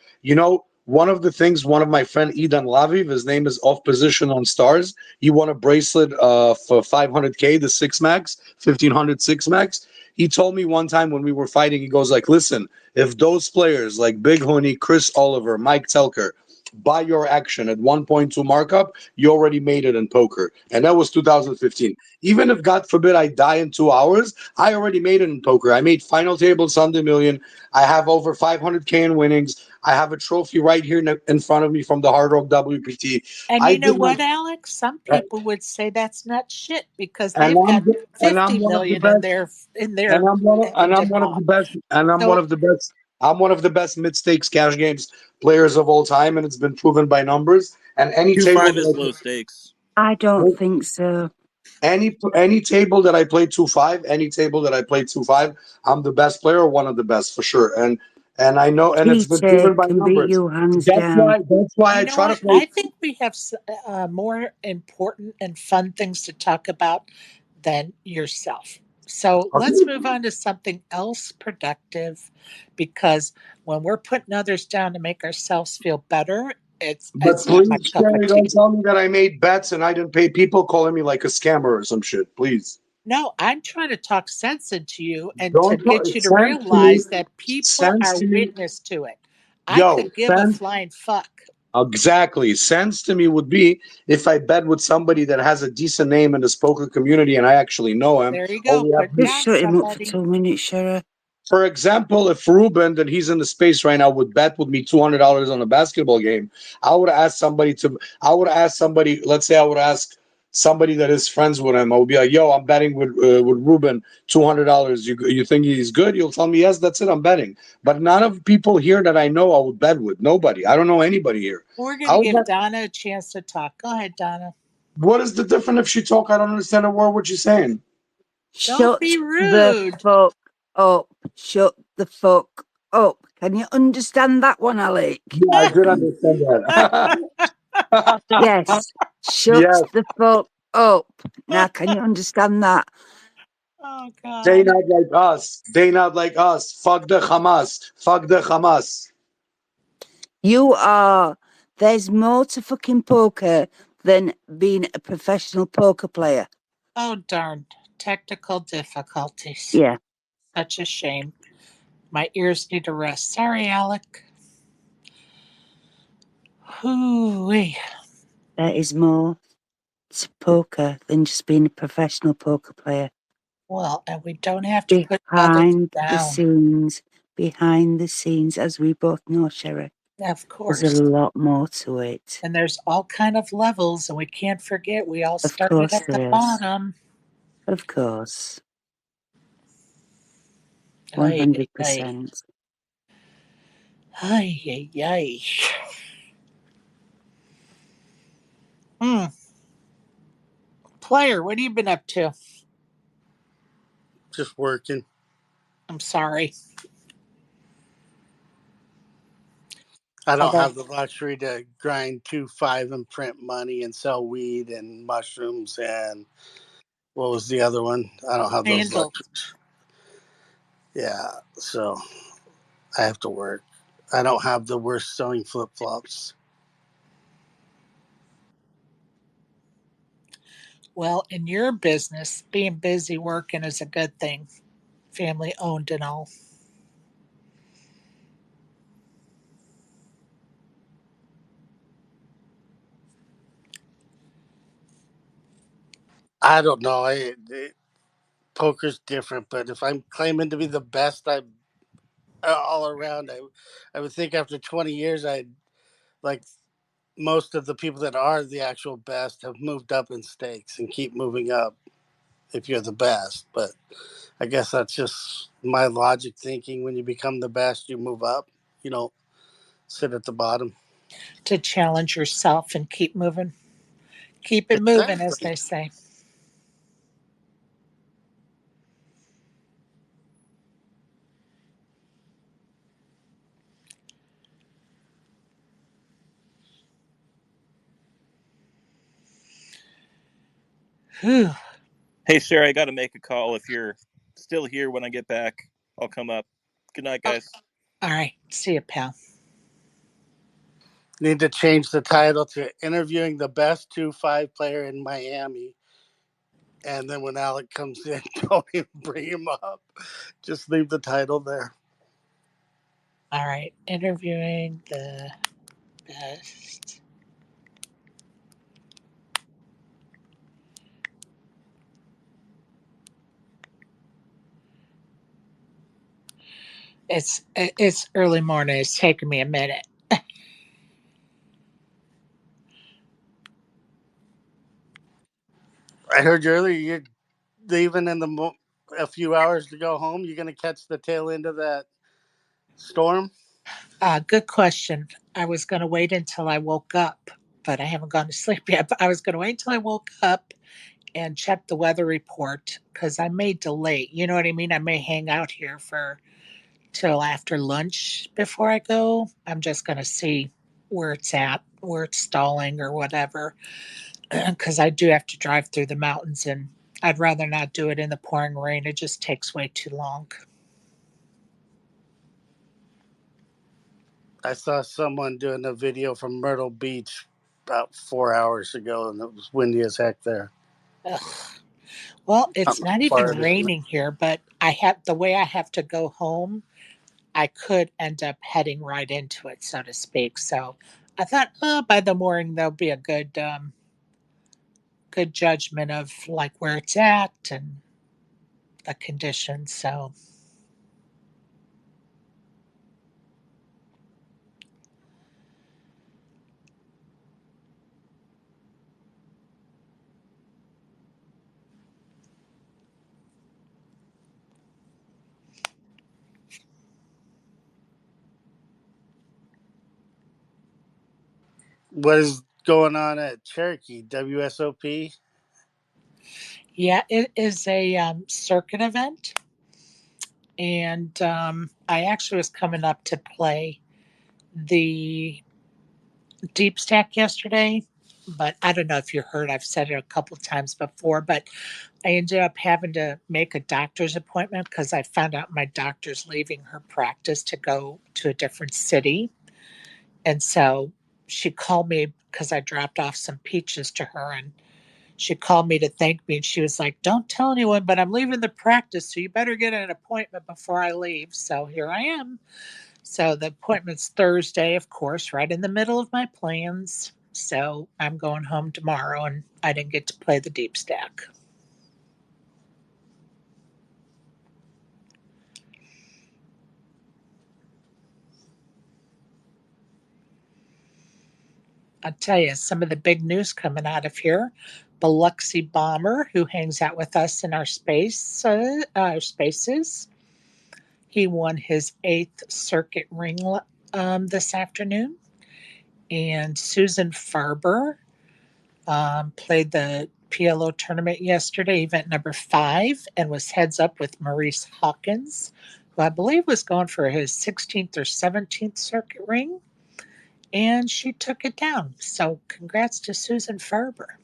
One of the things, one of my friend Idan Laviv, his name is off position on Stars. He won a bracelet for 500K, the six max, 1500 six max. He told me one time when we were fighting, he goes like, listen, if those players like Big Honey, Chris Oliver, Mike Telker buy your action at 1.2 markup, you already made it in poker. And that was 2015. Even if, God forbid, I die in 2 hours, I already made it in poker. I made final table Sunday Million. I have over 500K in winnings. I have a trophy right here in front of me from the Hard Rock WPT. And I you know did my, what, Alex? Some people would say that's not shit because and they've got I'm 50 one of the million in best. their And I'm one of account. the best. And I'm one So of the best. I'm one of the best mid stakes cash games players of all time, and it's been proven by numbers. And any Two table five that is low stakes. I don't think so. any table that I play 2-5, any table that I play 2-5, I'm the best player, or one of the best for sure. And I know, and it's been Cheater proven by can beat numbers. you hands That's down. why. That's why you I know try to what? play. I think we have more important and fun things to talk about than yourself. So let's Okay, move on to something else productive because when we're putting others down to make ourselves feel better, but it's not my please, cup of Sherry, tea. don't tell me that I made bets and I didn't pay people calling me like a scammer or some shit. Please. No, I'm trying to talk sense into you and to Don't get talk you to sense to me. realize that people Sense are to me. witness to it. I Yo, could give a sense. flying fuck. Exactly. Sense to me would be if I bet with somebody that has a decent name in this poker community and I actually know him, There you or go, we have putting Just down shut him up for somebody. 2 minutes, Shara. for example, if Ruben, that he's in the space right now, would bet with me $200 on a basketball game, I would ask somebody. Let's say I would ask somebody that is friends with him. I would be like, "Yo, I'm betting with Ruben $200. You think he's good?" You'll tell me, "Yes, that's it. I'm betting." But none of people here that I know I would bet with. Nobody. I don't know anybody here. We're going I to would give bet. Donna a chance to talk. Go ahead, Donna. What is the difference if she talk? I don't understand a word what she's saying. Don't be Shut the rude. fuck up. Shut the fuck up. Can you understand that one, Alec? Yeah, I did understand that. Yes. Shut Yes. the fuck up. Now, can you understand that? Oh, They God. not like us. They not like us. Fuck the Hamas. Fuck the Hamas. You are. There's more to fucking poker than being a professional poker player. Oh, darn. Technical difficulties. Yeah, Such a shame. My ears need a rest. Sorry, Alec. Hoo-wee. there is more to poker than just being a professional poker player. Well, and we don't have to put others Behind the down. scenes, as we both know, Sherry, Of there's a course. lot more to it. And there's all kind of levels, and we can't forget we all Of started course at the there is. bottom. Of course. Ay, ay, ay. 100%. Ay, ay, ay. Hmm. Player, what have you been up to? Just working. I'm sorry. I don't Although have the luxury to grind 2-5 and print money and sell weed and mushrooms and what was the other one? I don't have those handle. luxuries. Yeah, so I have to work. I don't have the worst selling flip flops. Well, in your business, being busy working is a good thing. Family owned and all. I don't know. Poker's different, but if I'm claiming to be the best, I all around. I would think after 20 years, I'd like most of the people that are the actual best have moved up in stakes and keep moving up if you're the best. But I guess that's just my logic thinking. When you become the best, you move up. You don't sit at the bottom. To challenge yourself and keep moving. Keep it moving, as Exactly. they say. Whew. Hey, Sarah, I got to make a call. If you're still here when I get back, I'll come up. Good night, Oh, guys. all right. See you, pal. Need to change the title to interviewing the best 2-5 player in Miami. And then when Alec comes in, don't even bring him up. Just leave the title there. All right. Interviewing the best. It's early morning. It's taking me a minute. I heard you earlier you're leaving in a few hours to go home. You're going to catch the tail end of that storm. Good question. I was going to wait until I woke up, but I haven't gone to sleep yet. But I was going to wait until I woke up and check the weather report because I may delay. You know what I mean? I may hang out here for till after lunch before I go. I'm just going to see where it's at, where it's stalling or whatever, because I do have to drive through the mountains and I'd rather not do it in the pouring rain. It just takes way too long. I saw someone doing a video from Myrtle Beach about 4 hours ago, and it was windy as heck there. Ugh. Well, it's not even Florida. raining here, but I have the way I have to go home. I could end up heading right into it, so to speak. So I thought, oh, by the morning there'll be a good judgment of like where it's at and the conditions. So What is going on at Cherokee? WSOP? yeah, it is a circuit event, and I actually was coming up to play the deep stack yesterday, but I don't know if you heard. I've said it a couple times before, but I ended up having to make a doctor's appointment because I found out my doctor's leaving her practice to go to a different city. And so she called me because I dropped off some peaches to her and she called me to thank me and she was like, "Don't tell anyone, but I'm leaving the practice, so you better get an appointment before I leave." So here I am. So the appointment's Thursday, of course, right in the middle of my plans. So I'm going home tomorrow and I didn't get to play the deep stack. I'll tell you some of the big news coming out of here. Biloxi Bomber, who hangs out with us in our spaces, he won his eighth circuit ring this afternoon. And Susan Farber played the PLO tournament yesterday, event number 5, and was heads up with Maurice Hawkins, who I believe was going for his 16th or 17th circuit ring. and she took it down. So congrats to Susan Ferber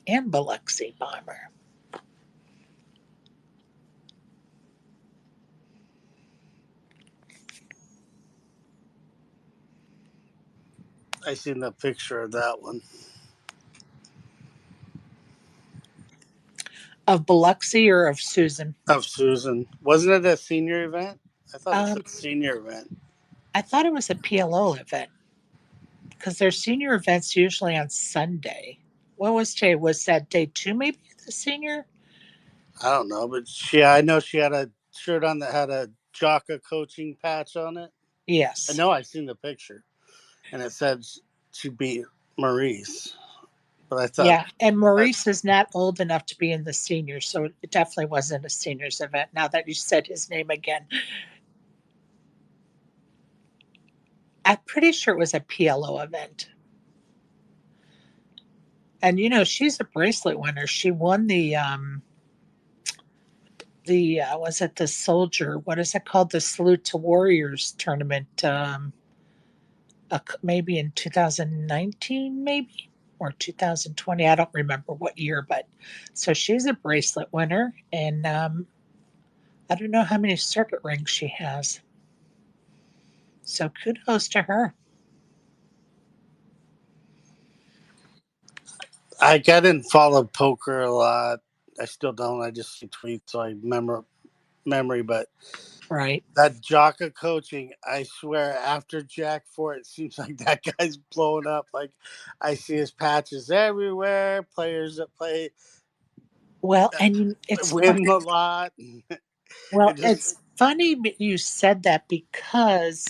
and Biloxi Bomber. I seen the picture of that one. Of Biloxi or of Susan? Of Susan. Wasn't it a senior event? I thought it Um, said senior event. I thought it was a PLO event because their senior events usually on Sunday. What was today? Was that day two maybe the senior? I don't know, but I know she had a shirt on that had a Jocka coaching patch on it. I Yes. know I seen the picture, and it said she beat Maurice. But I thought, Yeah, and Maurice is not old enough to be in the seniors, so it definitely wasn't a seniors event. Now that you said his name again, I'm pretty sure it was a PLO event. And she's a bracelet winner. She won the was it the soldier? What is it called? The Salute to Warriors tournament. Maybe in 2019, maybe or 2020. I don't remember what year, but so she's a bracelet winner, and I don't know how many circuit rings she has. So kudos to her. I didn't follow poker a lot. I still don't. I just see tweets, so I memory. But Right. that Jocka coaching, I swear, after Jack Fort, it seems like that guy's blowing up. Like I see his patches everywhere. Players that play Well, and it's win a lot. well, It just it's funny you said that because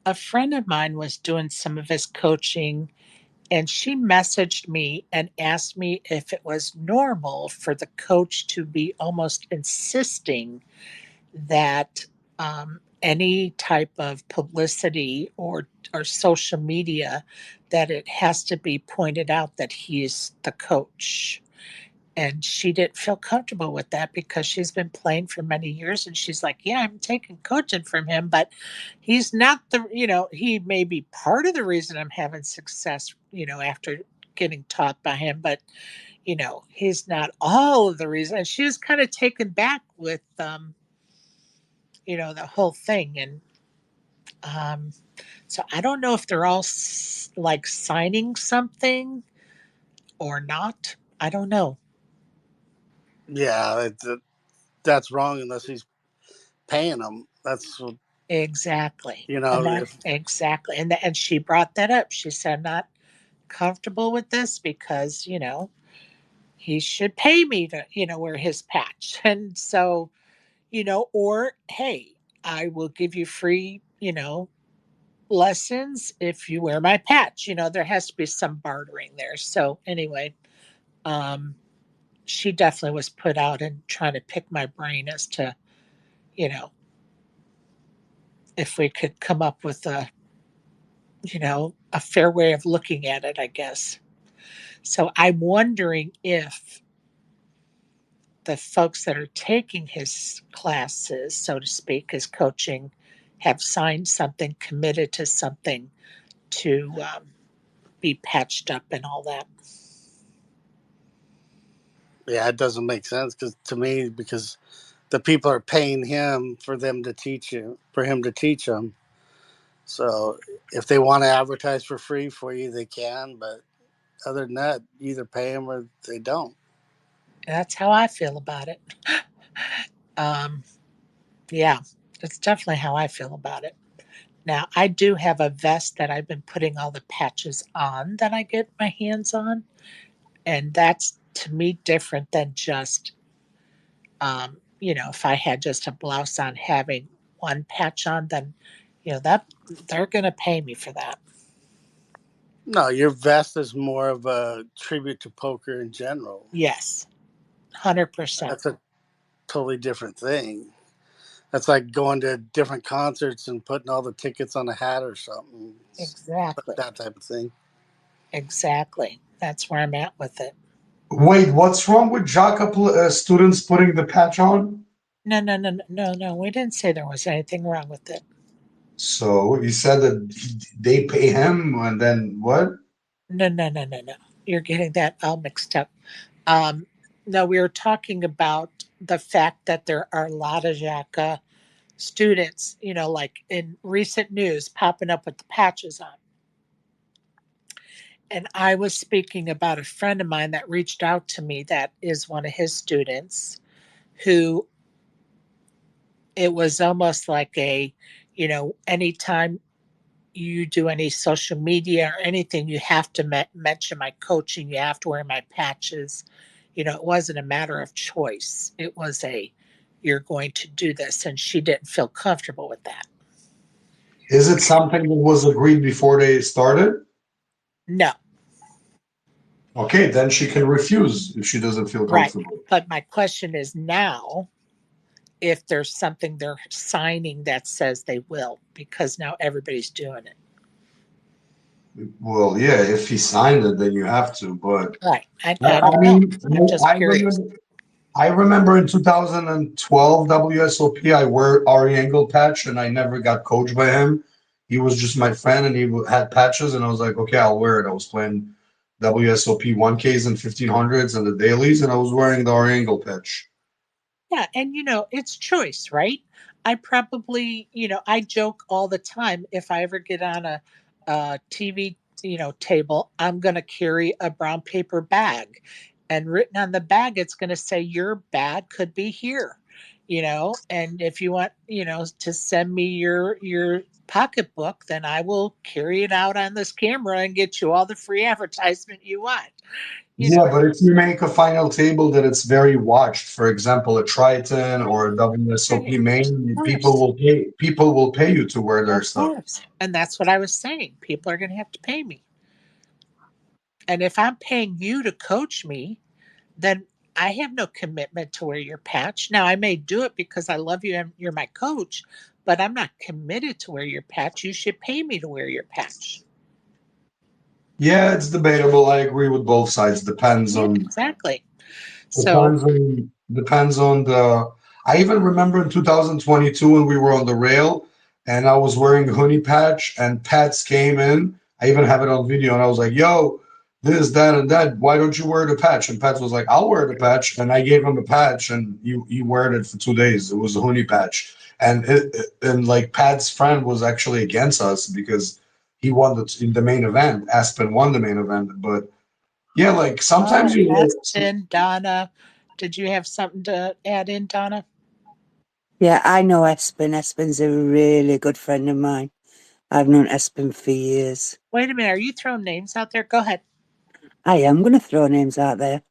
a friend of mine was doing some of his coaching, and she messaged me and asked me if it was normal for the coach to be almost insisting that any type of publicity or social media, that it has to be pointed out that he's the coach. And she didn't feel comfortable with that because she's been playing for many years, and she's like, yeah, I'm taking coaching from him, but he's not he may be part of the reason I'm having success, after getting taught by him, but he's not all of the reason. And she was kind of taken back with the whole thing. And um so I don't know if they're all like signing something or not. I don't know. yeah, that's wrong unless he's paying them. That's Exactly. you And know that if exactly. And she brought that up. She said, I'm not comfortable with this because, he should pay me to, wear his patch. And so, or hey, I will give you free, lessons if you wear my patch. There has to be some bartering there. So anyway, um, she definitely was put out and trying to pick my brain as to, you know, if we could come up with a fair way of looking at it, I guess. So I'm wondering if the folks that are taking his classes, so to speak, his coaching, have signed something, committed to something to be patched up and all that. yeah, it doesn't make sense because the people are paying him for him to teach them. So if they want to advertise for free for you, they can. But other than that, you either pay them or they don't. That's how I feel about it. Um, yeah, that's definitely how I feel about it. Now, I do have a vest that I've been putting all the patches on that I get my hands on. And that's to me different than just, if I had just a blouse on having one patch on, then, that they're going to pay me for that. No, your vest is more of a tribute to poker in general. Yes, 100%. That's a totally different thing. That's like going to different concerts and putting all the tickets on a hat or something. It's Exactly. that type of thing. Exactly. That's where I'm at with it. Wait, what's wrong with Jaka students putting the patch on? No, no, no, no, no. We didn't say there was anything wrong with it. So he said that they pay him, and then what? No, no, no, no, no. You're getting that all mixed up. Um, no, we were talking about the fact that there are a lot of students, like in recent news, popping up with the patches on. And I was speaking about a friend of mine that reached out to me that is one of his students who it was almost like anytime you do any social media or anything, you have to mention my coaching, you have to wear my patches. It wasn't a matter of choice. It was you're going to do this. And she didn't feel comfortable with that. Is it something that was agreed before they started? No, Okay, then she can refuse if she doesn't feel right. comfortable. But my question is now if there's something they're signing that says they will, because now everybody's doing it. Well, yeah, if he signed it, then you have to. But Right. I I don't know. mean, I'm just I curious. remember. I remember in 2012 WSOP, I wore Ari Engel patch, and I never got coached by him. He was just my friend, and he had patches, and I was like, okay, I'll wear it. I was playing WSOP 1Ks and 1500s and the dailies, and I was wearing the Ari Engel patch. Yeah, and it's choice, right? I probably, I joke all the time if I ever get on a TV, table, I'm going to carry a brown paper bag. And written on the bag it's going to say your bag could be here. And if you want, to send me your pocketbook, then I will carry it out on this camera and get you all the free advertisement you want. You Yeah, know, but if you make a final table that it's very watched, for example, a Triton or a right, WSOP of main, course. people will pay you to wear their Of stuff. course. And that's what I was saying. People are going to have to pay me. And if I'm paying you to coach me, then I have no commitment to wear your patch. Now, I may do it because I love you and you're my coach, but I'm not committed to wear your patch. You should pay me to wear your patch. Yeah, it's debatable. I agree with both sides. Yeah, exactly. So, Depends on the. I even remember in 2022 when we were on the rail, and I was wearing a honey patch, and Pats came in. I even have it on video, and I was like, "Yo, this, that, and that. Why don't you wear the patch?" And Pats was like, "I'll wear the patch," and I gave him the patch, and he wore it for 2 days. It was a honey patch, and like Pat's friend was actually against us because he won the main event. Aspen won the main event, but yeah, like sometimes oh, you. Aspen, Donna, did you have something to add in, Donna? Yeah, I know Espen. Espen's a really good friend of mine. I've known Espen for years. Wait a minute. Are you throwing names out there? Go ahead. I am going to throw names out there.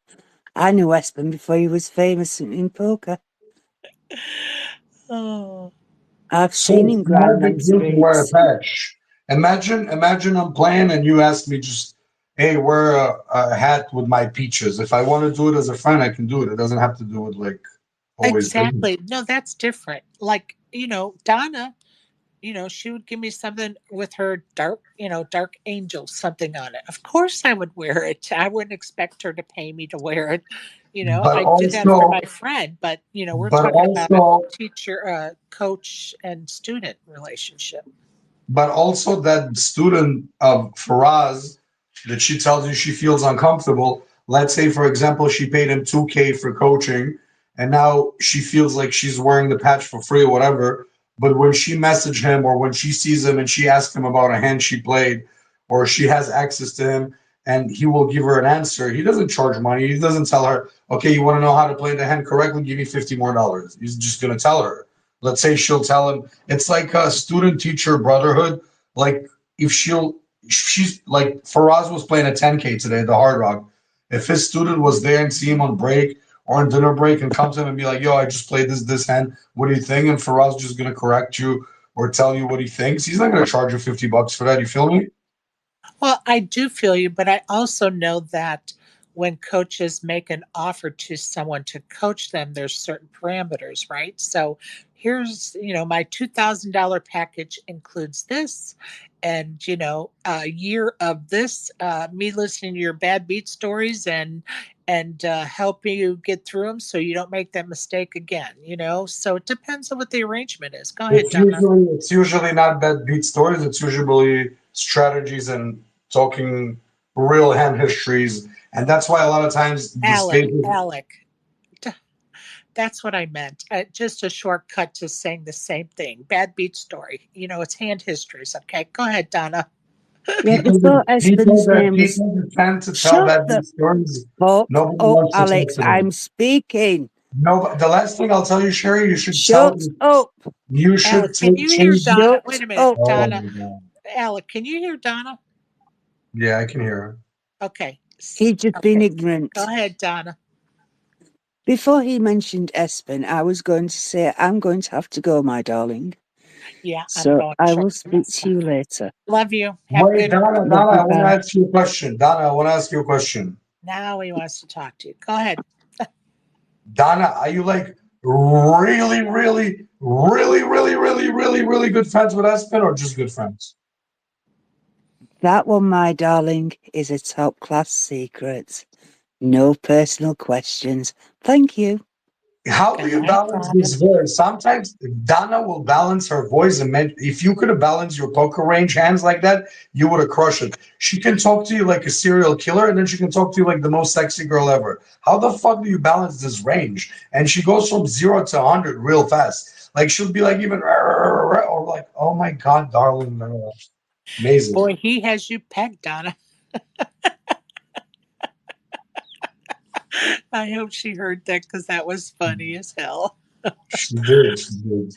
I knew Espen before he was famous in poker. Oh, I've So seen him it's no grinding on big deal to wear a streets. patch. Imagine I'm playing and you ask me just, hey, wear a hat with my peaches. If I want to do it as a friend, I can do it. It doesn't have to do with like always business. exactly. No, that's different. Like, Donna, she would give me something with her dark angel, something on it. Of course I would wear it. I wouldn't expect her to pay me to wear it. But I do that for also, my friend, but we're but talking about a also teacher, coach and student relationship. but also that student of Faraz that she tells you she feels uncomfortable. Let's say, for example, she paid him 2K for coaching, and now she feels like she's wearing the patch for free or whatever. But when she messaged him or when she sees him and she asks him about a hand she played, or she has access to him and he will give her an answer, he doesn't charge money. He doesn't tell her, okay, you want to know how to play the hand correctly? Give me $50 more. He's just going to tell her. Let's say she'll tell him, it's like a student teacher brotherhood. Like if she's like Faraz was playing a 10K today at the Hard Rock. If his student was there and see him on break or on dinner break and come to him and be like, "Yo, I just played this hand. What do you think?" and Faraz just gonna correct you or tell you what he thinks, he's not gonna charge you $50 for that. You feel me? Well, I do feel you, but I also know that when coaches make an offer to someone to coach them, there's certain parameters, right? So here's, my $2,000 package includes this, and a year of this, me listening to your bad beat stories, and help you get through them so you don't make that mistake again. So it depends on what the arrangement is. Go ahead, Donna. It's usually not bad beat stories. It's usually strategies and talking real hand histories, and that's why a lot of times the spaces. Alec, that's what I meant. Just a shortcut to saying the same thing. Bad beat story. It's hand histories. Okay, go ahead, Donna. Yeah, before Espen's name was. People that tend to tell Shut bad the beat stories, fuck nobody up, wants to talk Alex. to them. I'm speaking. No, the last thing I'll tell you, Sherry, Shut up. you should Alec, can take you hear change. Donna? Shut Wait a minute, up. Oh Donna. my god! Alec, can you hear Donna? Yeah, I can hear her. Okay. He's just been Okay. Go ignorant. ahead, Donna. Before he mentioned Espen, I was going to say, I'm going to have to go, my darling. Yeah, I'm So going I will short speak to you later. Love you. Have a Wait, good Donna, Love you, I want to bye. ask you a question. Donna, I want to ask you a question. Now he wants to talk to you. Go ahead. Donna, are you like really, really, really, really, really, really, really good friends with Espen, or just good friends? That one, my darling, is a top class secret. No personal questions. Thank you. How do Good you night, balance Donna. this voice? Sometimes Donna will balance her voice, and if you could have balanced your poker range hands like that, you would have crushed it. She can talk to you like a serial killer, and then she can talk to you like the most sexy girl ever. How the fuck do you balance this range? And she goes from 0 to 100 real fast. Like she'll be like even or like, oh my god, darling, amazing. Boy, he has you pegged, Donna. I hope she heard that because that was funny as hell. She did. She did.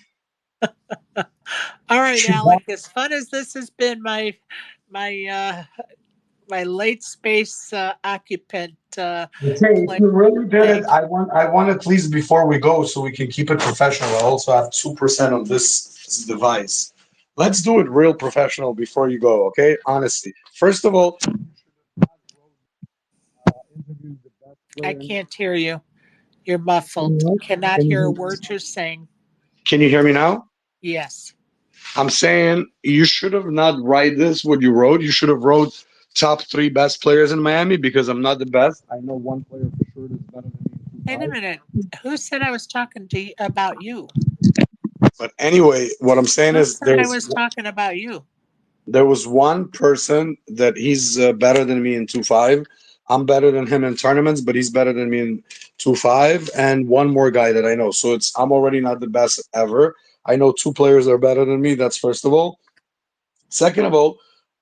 All right, She Alec. As fun as this has been, my my late space occupant Okay, if play you really did it, thing. I want at least before we go so we can keep it professional. I also have 2% on this device. Let's do it real professional before you go, okay? Honestly. First of all, interview the best I player in can't hear you. You're muffled. Cannot hear a word you're saying. Can you hear me now? Yes. I'm saying you should have not write this what you wrote. You should have wrote top three best players in Miami because I'm not the best. I know one player for sure that's better than me in Wait a 2-5. minute. Who said I was talking to you about you? But anyway, what I'm saying Who is said I was talking about you? there was one person that he's better than me in 2-5. I'm better than him in tournaments, but he's better than me in 2-5. And one more guy that I know. So I'm already not the best ever. I know two players that are better than me. That's first of all. Second of all,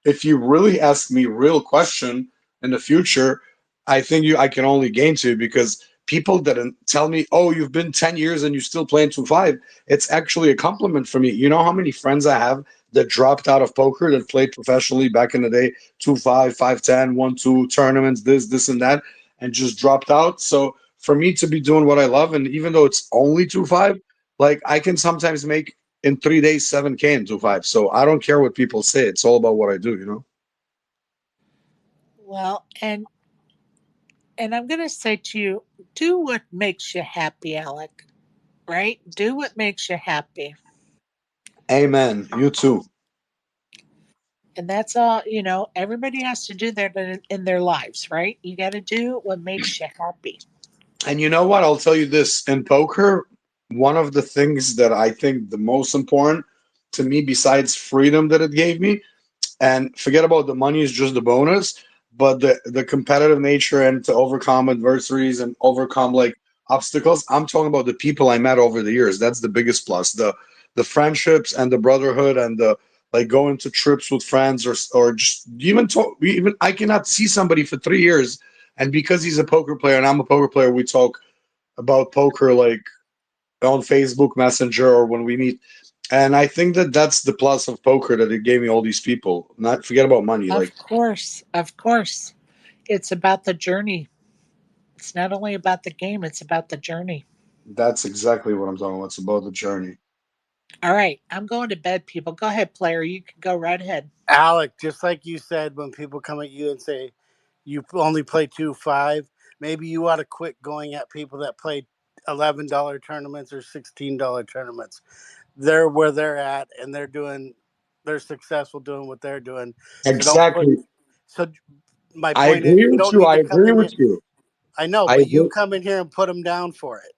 if you really ask me real question in the future, I can only gain to because people that tell me, "Oh, you've been 10 years and you still playing 2-5." It's actually a compliment for me. You know how many friends I have that dropped out of poker that played professionally back in the day, 2-5, 5-10, 1-2 tournaments, this and that, and just dropped out. So for me to be doing what I love, and even though it's only 2-5, like I can sometimes make in 3 days 7K in 2-5. So I don't care what people say. It's all about what I do, you know? Well, and I'm going to say to you, do what makes you happy, Alec. Right? Do what makes you happy. Amen. You too. And that's all, everybody has to do that in their lives, right? You got to do what makes you happy. And you know what? I'll tell you this. In poker, one of the things that I think the most important to me, besides freedom that it gave me, and forget about the money is just the bonus, but the competitive nature and to overcome adversaries and overcome like obstacles. I'm talking about the people I met over the years. That's the biggest plus. The friendships and the brotherhood and the like going to trips with friends or just even talk. Even I cannot see somebody for 3 years, and because he's a poker player and I'm a poker player, we talk about poker like on Facebook Messenger or when we meet. And I think that that's the plus of poker that it gave me all these people. Not forget about money. Like Of course. Of course. It's about the journey. It's not only about the game, it's about the journey. that's exactly what I'm talking about. It's about the journey. All right. I'm going to bed, people. Go ahead, player. You can go right ahead. Alec, just like you said, when people come at you and say you only play 2-5, maybe you ought to quit going at people that play $11 tournaments or $16 tournaments. They're where they're at, and they're successful doing what they're doing. So don't put. Exactly. So my I point is, agree you with don't you. need I to come agree in with here. you. I know, I but you agree. come in here and put him down for it.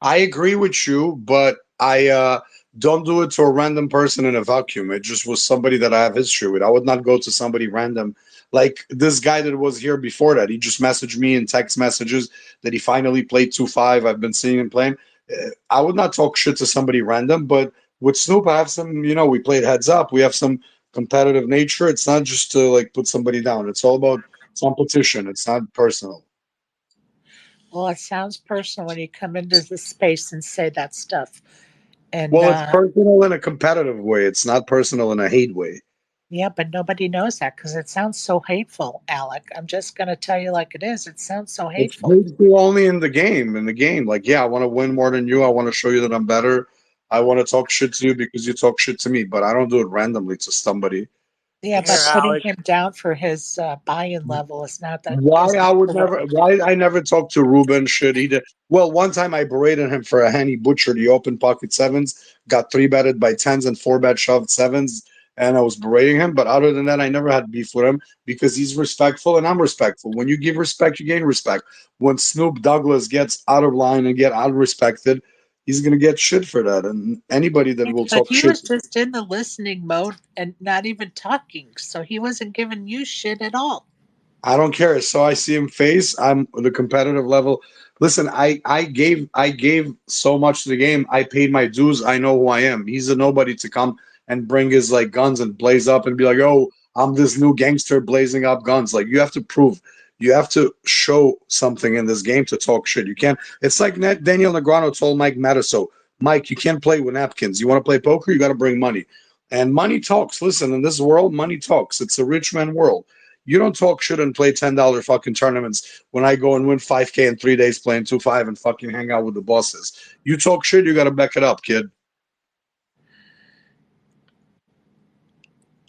I agree with you, but I don't do it to a random person in a vacuum. It just was somebody that I have history with. I would not go to somebody random like this guy that was here before that. He just messaged me in text messages that he finally played 2-5. I've been seeing him playing. I would not talk shit to somebody random, but with Snoop, I have some, we played heads up. We have some competitive nature. It's not just to like put somebody down. It's all about competition. It's not personal. Well, it sounds personal when you come into the space and say that stuff. And Well, it's personal in a competitive way. It's not personal in a hate way. yeah, but nobody knows that because it sounds so hateful, Alec. I'm just going to tell you like it is. It sounds so It's hateful. hateful only in the game. In the game, like, yeah, I want to win more than you. I want to show you that I'm better. I want to talk shit to you because you talk shit to me. But I don't do it randomly to somebody. Yeah, Here, but putting Alex. him down for his buy-in level is not that Why is I would the never? way. Why I never talked to Ruben? Shit, he did. Well, one time I berated him for a hand. He butchered the open pocket sevens, got three betted by tens and four bet shoved sevens, and I was berating him. But other than that, I never had beef with him because he's respectful and I'm respectful. When you give respect, you gain respect. When Snoop Douglas gets out of line and get out respected, he's gonna get shit for that. And anybody that will But talk he shit. was just in the listening mode and not even talking, so he wasn't giving you shit at all. I don't care. So I see him face. I'm the competitive level. Listen, I gave so much to the game. I paid my dues. I know who I am. He's a nobody to come and bring his like guns and blaze up and be like, oh, I'm this new gangster blazing up guns. Like you have to prove, you have to show something in this game to talk shit. You can't. It's like Daniel Negreanu told Mike Mataso, Mike, you can't play with napkins. You want to play poker, you got to bring money, and money talks. Listen, in this world, money talks. It's a rich man world. You don't talk shit and play $10 fucking tournaments when I go and win 5K in 3 days playing 2-5 and fucking hang out with the bosses. You talk shit, you got to back it up, kid.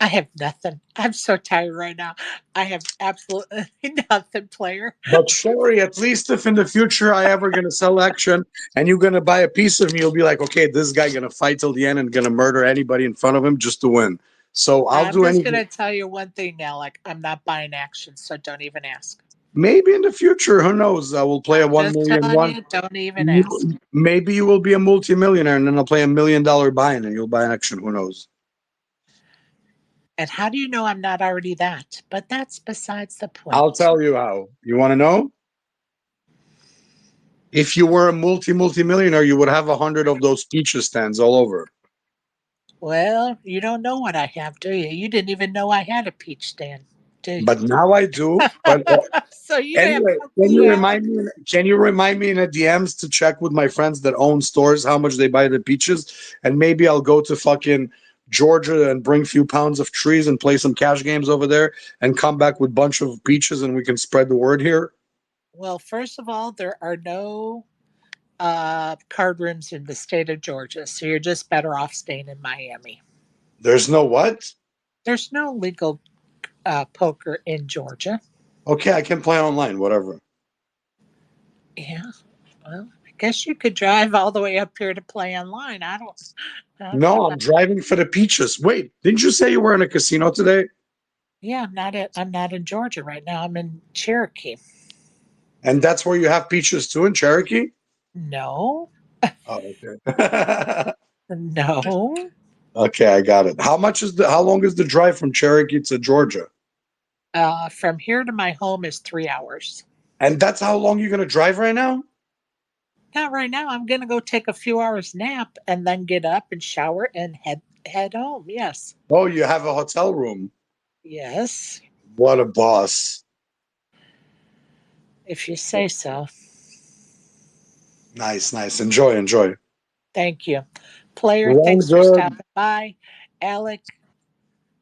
I have nothing. I'm so tired right now. I have absolutely nothing, player. But Sherry, at least if in the future I ever gonna sell action and you're gonna buy a piece of me, you'll be like, okay, this guy gonna fight till the end and gonna murder anybody in front of him just to win. So I'll I'm do just going anything. to tell you one thing now. Like, I'm not buying action, so don't even ask. Maybe in the future, who knows? I will play a I'm one just million telling one. you, don't even ask. Maybe you will be a multimillionaire and then I'll play $1 million buy-in and you'll buy an action. Who knows? And how do you know I'm not already that? But that's besides the I'll point. tell you how. You want to know? If you were a multimillionaire, you would have 100 of those peaches stands all over. Well, you don't know what I have, do you? You didn't even know I had a peach stand, do you? But now I do. But So you have anyway, no clue, Alec. Can you remind me in the DMs to check with my friends that own stores how much they buy the peaches, and maybe I'll go to fucking Georgia and bring a few pounds of trees and play some cash games over there and come back with a bunch of peaches and we can spread the word here. Well, first of all, there are no card rooms in the state of Georgia, so you're just better off staying in Miami. There's no what? There's no legal poker in Georgia. Okay, I can play online, whatever. Yeah, well, I guess you could drive all the way up here to play online. I don't. No, I'm I'm not. driving for the peaches. Wait, didn't you say you were in a casino today? Yeah, I'm not. I'm not in Georgia right now. I'm in Cherokee. And that's where you have peaches too in Cherokee? No, Oh, okay. no. Okay, I got it. How long is the drive from Cherokee to Georgia? From here to my home is 3 hours. And that's how long you're gonna drive right now? Not right now. I'm gonna go take a few hours nap and then get up and shower and head home. Yes, Oh, you have a hotel room. yes, What a boss. if you say so. Nice, nice. Enjoy, enjoy. Thank you, player. Run Thanks for good. stopping by, Alec.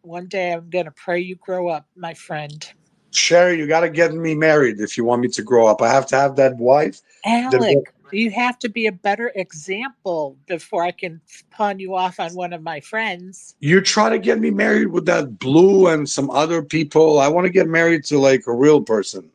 One day I'm gonna pray you grow up, my friend. Sherry, you gotta get me married if you want me to grow up. I have to have that wife. That Alec, you have to be a better example before I can pawn you off on one of my friends. you try to get me married with that blue and some other people. I want to get married to like a real person.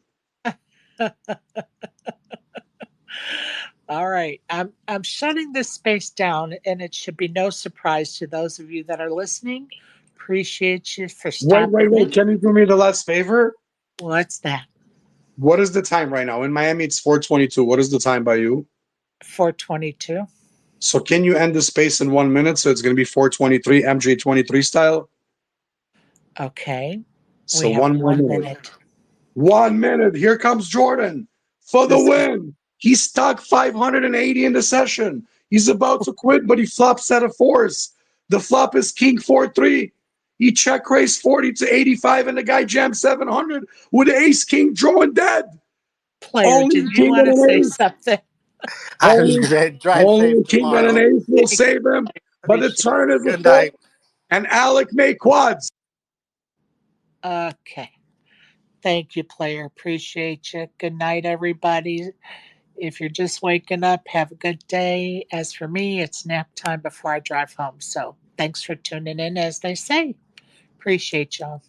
All right. I'm shutting this space down, and it should be no surprise to those of you that are listening. Appreciate you for Wait, wait, stopping wait. in. Can you do me the last favor? What's that? What is the time right now? In Miami, it's 4:22. What is the time by you? 422. So can you end the space in 1 minute? So it's going to be 4:23, MJ 23 style. Okay. So We have one more 1 minute. minute. 1 minute. Here comes Jordan for the This is win. He stuck 580 in the session. He's about to quit, but he flops set of fours. The flop is King 4-3. He check raised 40 to 85, and the guy jammed 700 with Ace King drawing dead. player. Only Did a you king want and to say an ace. something? I was Only, gonna drive only safe a king and an tomorrow. ace will save him. But the Appreciate turn it. is a Good full, night. and Alec made quads. Okay. Thank you, player. Appreciate you. Good night, everybody. If you're just waking up, have a good day. As for me, it's nap time before I drive home. So thanks for tuning in, as they say. Appreciate y'all.